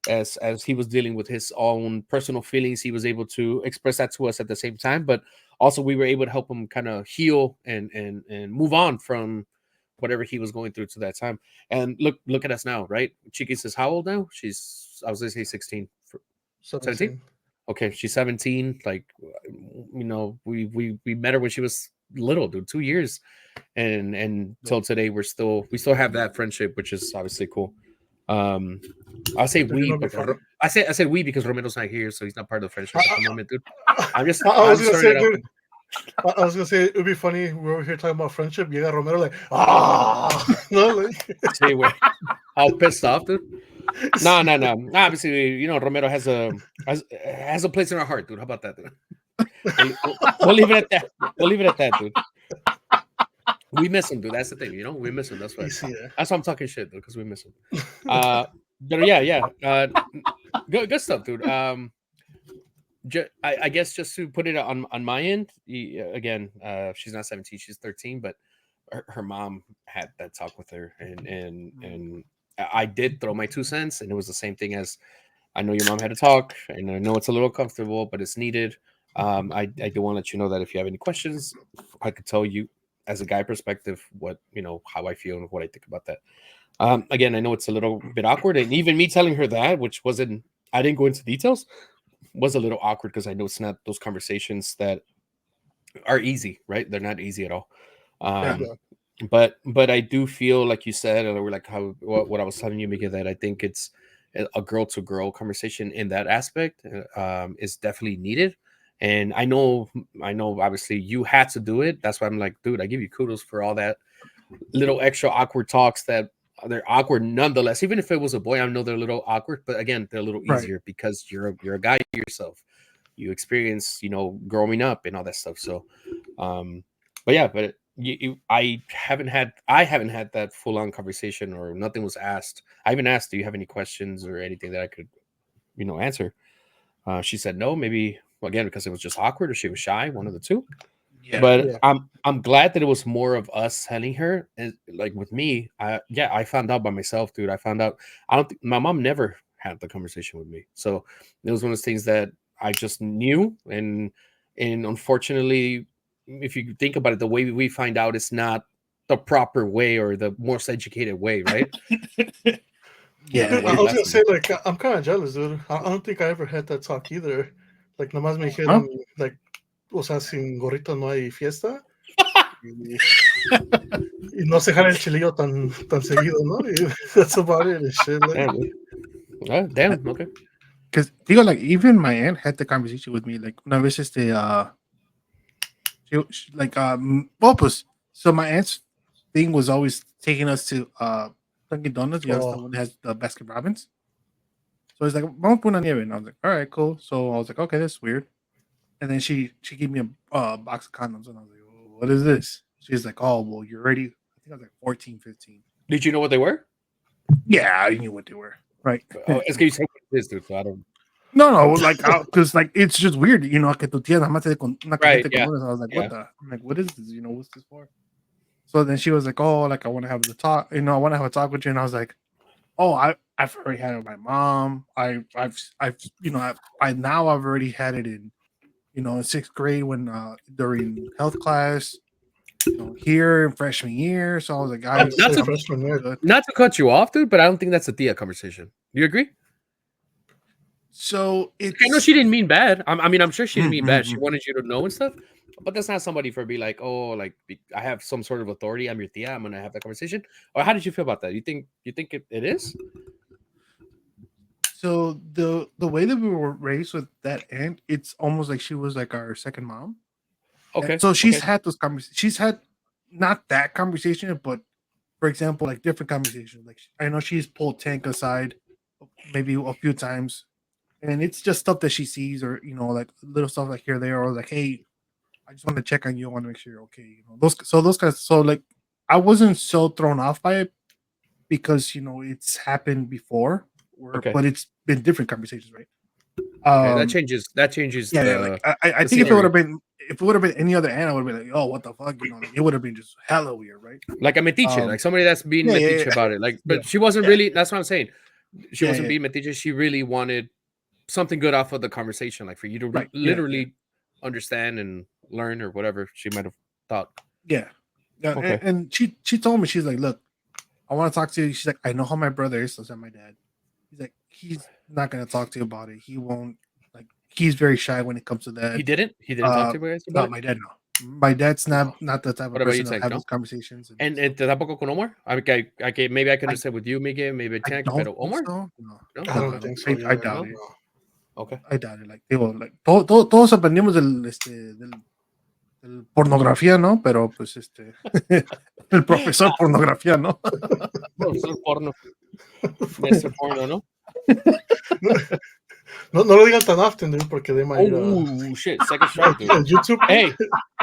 As he was dealing with his own personal feelings, he was able to express that to us at the same time, but also we were able to help him kind of heal and move on from whatever he was going through to that time. And look at us now, right? Chiquis is how old now? I was gonna say 16. 17? Okay, she's 17. Like, we met her when she was little, dude, 2 years, and till today we still have that friendship, which is obviously cool. I'll say we, but I said we because Romero's not here, so he's not part of the friendship at the moment, dude. I was gonna say it would be funny. We're over here talking about friendship. You got Romero like, no, like, say we're all pissed off, dude. No. Obviously, Romero has a place in our heart, dude. How about that, dude? We'll leave it at that, dude. We miss him, dude. That's the thing, we miss him. That's why. That's why I'm talking shit, dude, because we miss him. But good stuff, dude. I guess just to put it on my end, again, she's not 17, she's 13, but her mom had that talk with her, and I did throw my 2 cents, and it was the same thing as, I know your mom had to talk, and I know it's a little uncomfortable, but it's needed. I do want to let you know that if you have any questions, I could tell you as a guy perspective what how I feel and what I think about that. Again, I know it's a little bit awkward, and even me telling her that, which wasn't, I didn't go into details, was a little awkward because I know it's not those conversations that are easy, right? They're not easy at all. But I do feel, like you said, or like what I was telling you, Mika, that I think it's a girl to girl conversation in that aspect is definitely needed. And I know, obviously you had to do it. That's why I'm like, dude, I give you kudos for all that little extra awkward talks that they're awkward nonetheless. Even if it was a boy, I know they're a little awkward, but again, they're a little easier because you're a guy yourself. You experience, growing up and all that stuff. So, but I haven't had that full on conversation, or nothing was asked. I even asked, do you have any questions or anything that I could, answer? She said no, maybe again because it was just awkward, or she was shy, one of the two. But I'm glad that it was more of us telling her. And like with me, I found out by myself, dude. I found out. I don't think my mom never had the conversation with me, so it was one of those things that I just knew. And unfortunately, if you think about it, the way we find out is not the proper way or the most educated way, right? I was gonna say, like, I'm kind of jealous, dude. I don't think I ever had that talk either. Like, nomás me dijeron, like, o sea, sin gorrito no hay fiesta. Y no se jala el chilillo tan seguido, ¿no? That's about it and shit. Like. Damn, okay. Because like even my aunt had the conversation with me, like una vez she like well, pues, so my aunt's thing was always taking us to Dunkin' Donuts. The one that has the Baskin Robbins. So it's like, vamos por una nieve, and I was like, all right, cool. So I was like, okay, that's weird. And then she gave me a box of condoms, and I was like, oh, what is this? She's like, oh, well, you're already, I think I was like 14, 15. Did you know what they were? Yeah, I knew what they were. Right. It's que you said this, dude, so I don't. No, like, because like it's just weird, que tu tía nada más te dé con una cajita yeah. con condoms. I was like, what the? I'm like, what is this? What's this for? So then she was like, oh, like I want to have the talk. I want to have a talk with you, and I was like, oh, I've already had it with my mom. I've now I've already had it in, in 6th grade when during health class. Here in freshman year, so I was like, not to cut you off, dude, but I don't think that's a Tia conversation. Do you agree? So I know she didn't mean bad. I'm sure she didn't mean bad. She wanted you to know and stuff, but that's not somebody for be like, oh, like I have some sort of authority. I'm your Tia. I'm gonna have that conversation. Or how did you feel about that? You think it is? So the way that we were raised with that aunt, it's almost like she was like our second mom. Okay. So she's had those conversations. She's had not that conversation, but for example, like different conversations. Like I know she's pulled Tank aside maybe a few times, and it's just stuff that she sees, or like little stuff like here, there, or like, hey, I just want to check on you. I want to make sure you're okay. Those guys. So like, I wasn't so thrown off by it because it's happened before, Okay. but it's been different conversations, right? Okay, that changes. Yeah, like I think if it would have been any other animal, I would have been like, oh, what the fuck, like, it would have been just hella weird, right? Like a metiche, like somebody that's being metiche about it. Like, but she wasn't really. That's what I'm saying. She wasn't being metiche. She really wanted something good off of the conversation, like for you to literally understand and learn or whatever she might have thought. Yeah. Okay. And she told me, she's like, look, I want to talk to you. She's like, I know how my brother is. So said my dad. He's like, he's not gonna talk to you about it. He won't. Like, he's very shy when it comes to that. He didn't talk to you guys about it? My dad, no. My dad's not the type of person to have those conversations. And tampoco con Omar? Maybe I can understand with you, Miguel, maybe Tank, but Omar? No, I don't think so. I doubt it. Okay. I doubt it. Like, like todos aprendimos del pornografía, ¿no? Pero pues el profesor pornografía, ¿no? Profesor porno. Mr. Porno, ¿no? No lo digan tan often, dude, porque they might. Shit! Second strike, dude. YouTube. Hey,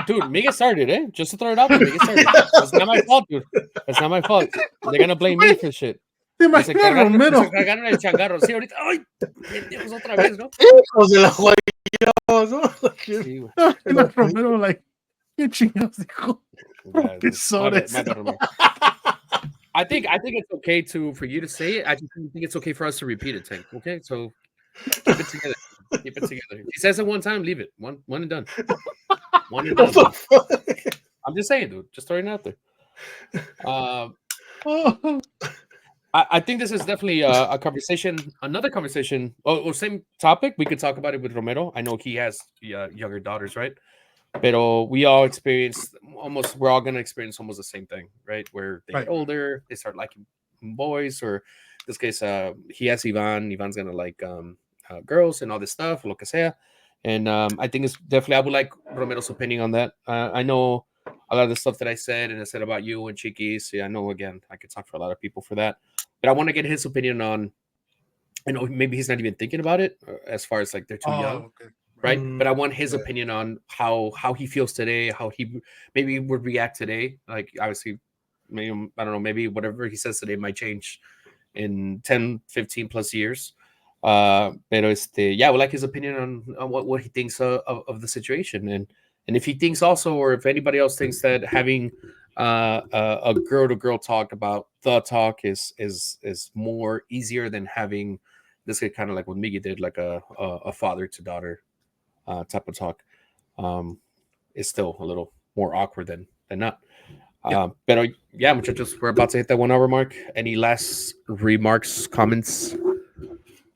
dude, Miguel started, eh? Just to throw it out there, Miguel started. It's not my fault, dude. It's not my fault. They're gonna blame me for shit. Se cargaron el changarro. Sí, ahorita. Ay, pendejos otra vez, ¿no? Hijos de la guayaba, ¿no? Sí, güey. Romero, like, qué chingados dijo. Profesores. I think it's okay for you to say it. I just think it's okay for us to repeat it, Tank. Okay, so keep it together. Keep it together. If he says it one time, leave it. One and done. One and done. I'm just saying, dude. Just throwing it out there. I think this is definitely a conversation, another conversation. Oh, same topic. We could talk about it with Romero. I know he has younger daughters, right? Pero we all experience we're all going to experience almost the same thing, right? Where they get older, they start liking boys, or in this case, he has Ivan. Ivan's going to like girls and all this stuff, lo que sea. And I think it's definitely, I would like Romero's opinion on that. I know a lot of the stuff that I said and I said about you and Chiquis. Yeah, I know, again, I could talk for a lot of people for that. But I want to get his opinion on, maybe he's not even thinking about it as far as like they're too young. Okay. Right, but I want his opinion on how he feels today, how he maybe would react today. Like, obviously, maybe, I don't know, maybe whatever he says today might change in 10, 15 plus years. Pero I would like his opinion on what he thinks of the situation, and if he thinks also, or if anybody else thinks that having a girl to girl talk about the talk is more easier than having this kind of like what Miggy did, like a father to daughter type of talk, is still a little more awkward than not. But yeah, muchachos, we're about to hit that 1 hour mark. Any last remarks, comments?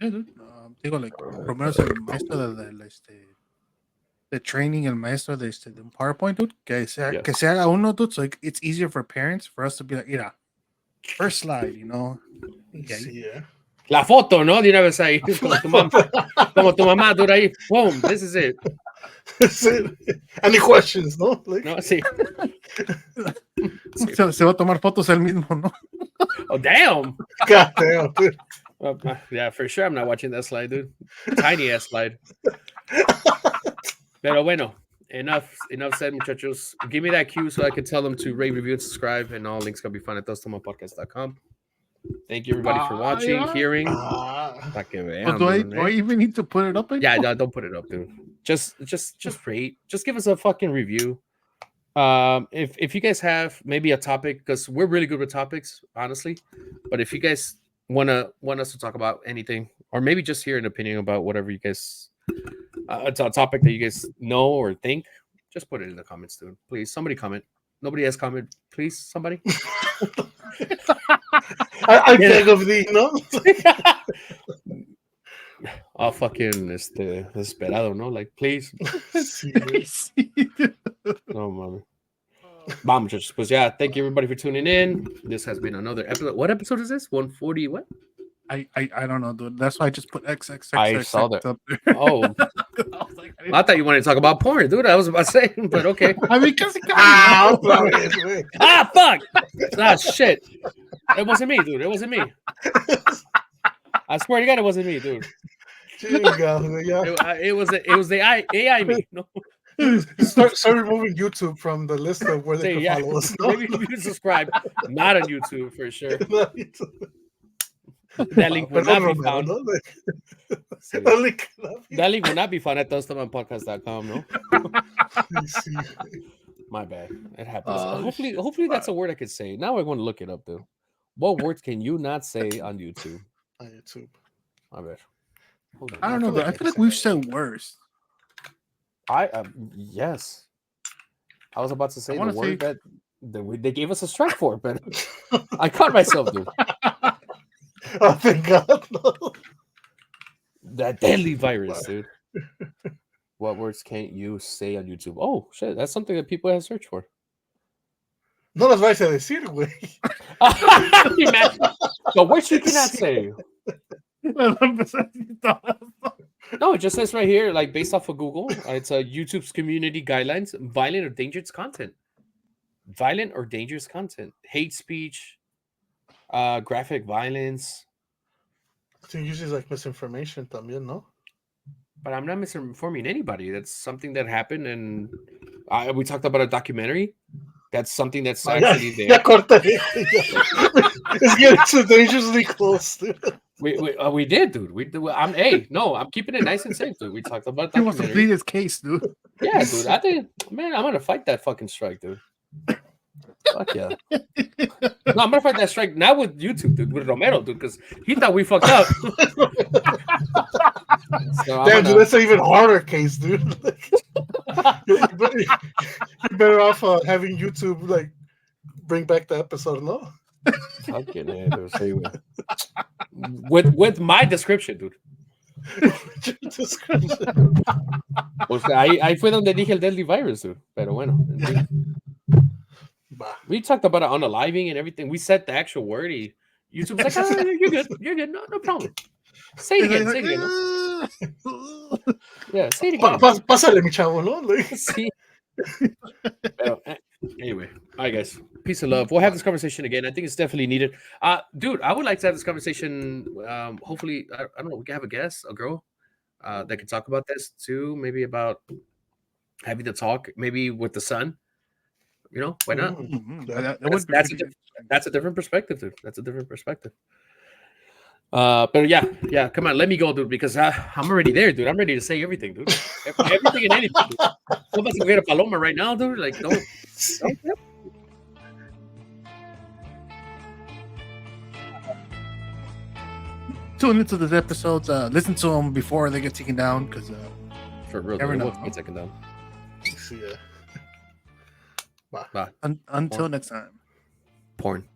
Yeah, dude. Digo, like, Romero es el maestro de training, el maestro de PowerPoint, dude. Que se haga uno, dude. So it's easier for parents, for us to be like, mira, first slide, Yeah. La foto, ¿no? De una vez ahí, como tu mamá, dude, ahí, boom, this is it. Any questions, no? Like... No, sí. Se va a tomar fotos él mismo, ¿no? Oh, damn. God damn, dude. Yeah, for sure I'm not watching that slide, dude. Tiny ass slide. Pero bueno, enough said, muchachos. Give me that cue so I can tell them to rate, review, and subscribe, and all links can be found at todostomanpodcast.com. Thank you, everybody, for watching, hearing. Do I even need to put it up? Yeah, don't put it up, dude. Just rate. Just give us a fucking review. If you guys have maybe a topic, because we're really good with topics, honestly. But if you guys want us to talk about anything, or maybe just hear an opinion about whatever you guys, a topic that you guys know or think, just put it in the comments, dude. Please, somebody comment. Nobody has comment. Please, somebody. I beg of thee, no? Oh, fucking desesperado, no? Like, please. No, mami. Vamos, pues yeah, thank you everybody for tuning in. This has been another episode. What episode is this? 140 what? I don't know, dude. That's why I just put XXX. I saw that. up there. Oh, I was like, I thought you wanted to talk about porn, dude. I was about to say, but okay. I mean, because otra vez, güey. Ah, fuck! Ah, shit! It wasn't me, dude. It wasn't me. I swear to God, it wasn't me, dude. Chinga, güey, ya. It was the AI me. No, Start removing YouTube from the list of where they say, can yeah. follow us. No? Maybe you subscribe. Not on YouTube for sure. That link will Perdón, not be Romero, found. ¿no? Sí. That link cannot be- That link will not be found at todostomanpodcast.com, no? Sí, güey. My bad. It happens. Oh, Hopefully that's a word I could say. Now I want to look it up, dude. What words can you not say on YouTube? On YouTube. My bad. Hold on. I don't know, feel but I like feel like I we've said said worse. Yes. I was about to say the wanna word say- that they gave us a strike for, but I caught myself, dude. Oh, thank God. No. That deadly virus, dude. What words can't you say on YouTube? Oh shit, that's something that people have searched for. No las vais a decir, güey. Imagine. The words you cannot say. No, it just says right here, like based off of Google, it's YouTube's community guidelines: violent or dangerous content, violent or dangerous content, hate speech, graphic violence. I think usually like misinformation también, no? But I'm not misinforming anybody. That's something that happened, and we talked about a documentary. That's something that's actually Ya there. corté. It's getting so dangerously close, dude. We did, dude. I'm keeping it nice and safe, dude. We talked about He wants to documentary. plead his case, dude. Yeah, dude. I think, man, I'm gonna fight that fucking strike, dude. Fuck yeah. No, I'm gonna fight that strike now with YouTube, dude, with Romero, dude, because he thought we fucked up. So Damn, dude, that's an even harder case, dude. You're better off having YouTube like bring back the episode, no? fucking yeah, dude. Say with my description, dude. Description. O sea, ahí fue donde dije el deadly virus, dude. Pero bueno, en fin. Bah. We talked about it on the living and everything. We said the actual word. YouTube's like, oh, you're good, no problem. Say it again, no? Yeah, say it again. Pásale, mi chavo, ¿no? Like, Sí. Pero, anyway, all right, guys. Peace and love. We'll have this conversation again. I think it's definitely needed. Dude, I would like to have this conversation. Hopefully, I don't know, we can have a guest, a girl, that can talk about this too. Maybe about having the talk, maybe with the son. You know, why not? That would be That's a different perspective, dude. That's a different perspective. But yeah, come on, let me go, dude, because I'm already there, dude. I'm ready to say everything, dude. Everything and anything. Dude. I'm about to get a paloma right now, dude. Like, don't. Tune into these episodes. Listen to them before they get taken down, because For real, Never dude. know. We'll get taken down. see ya. Bye. Bye. until next time. Porn.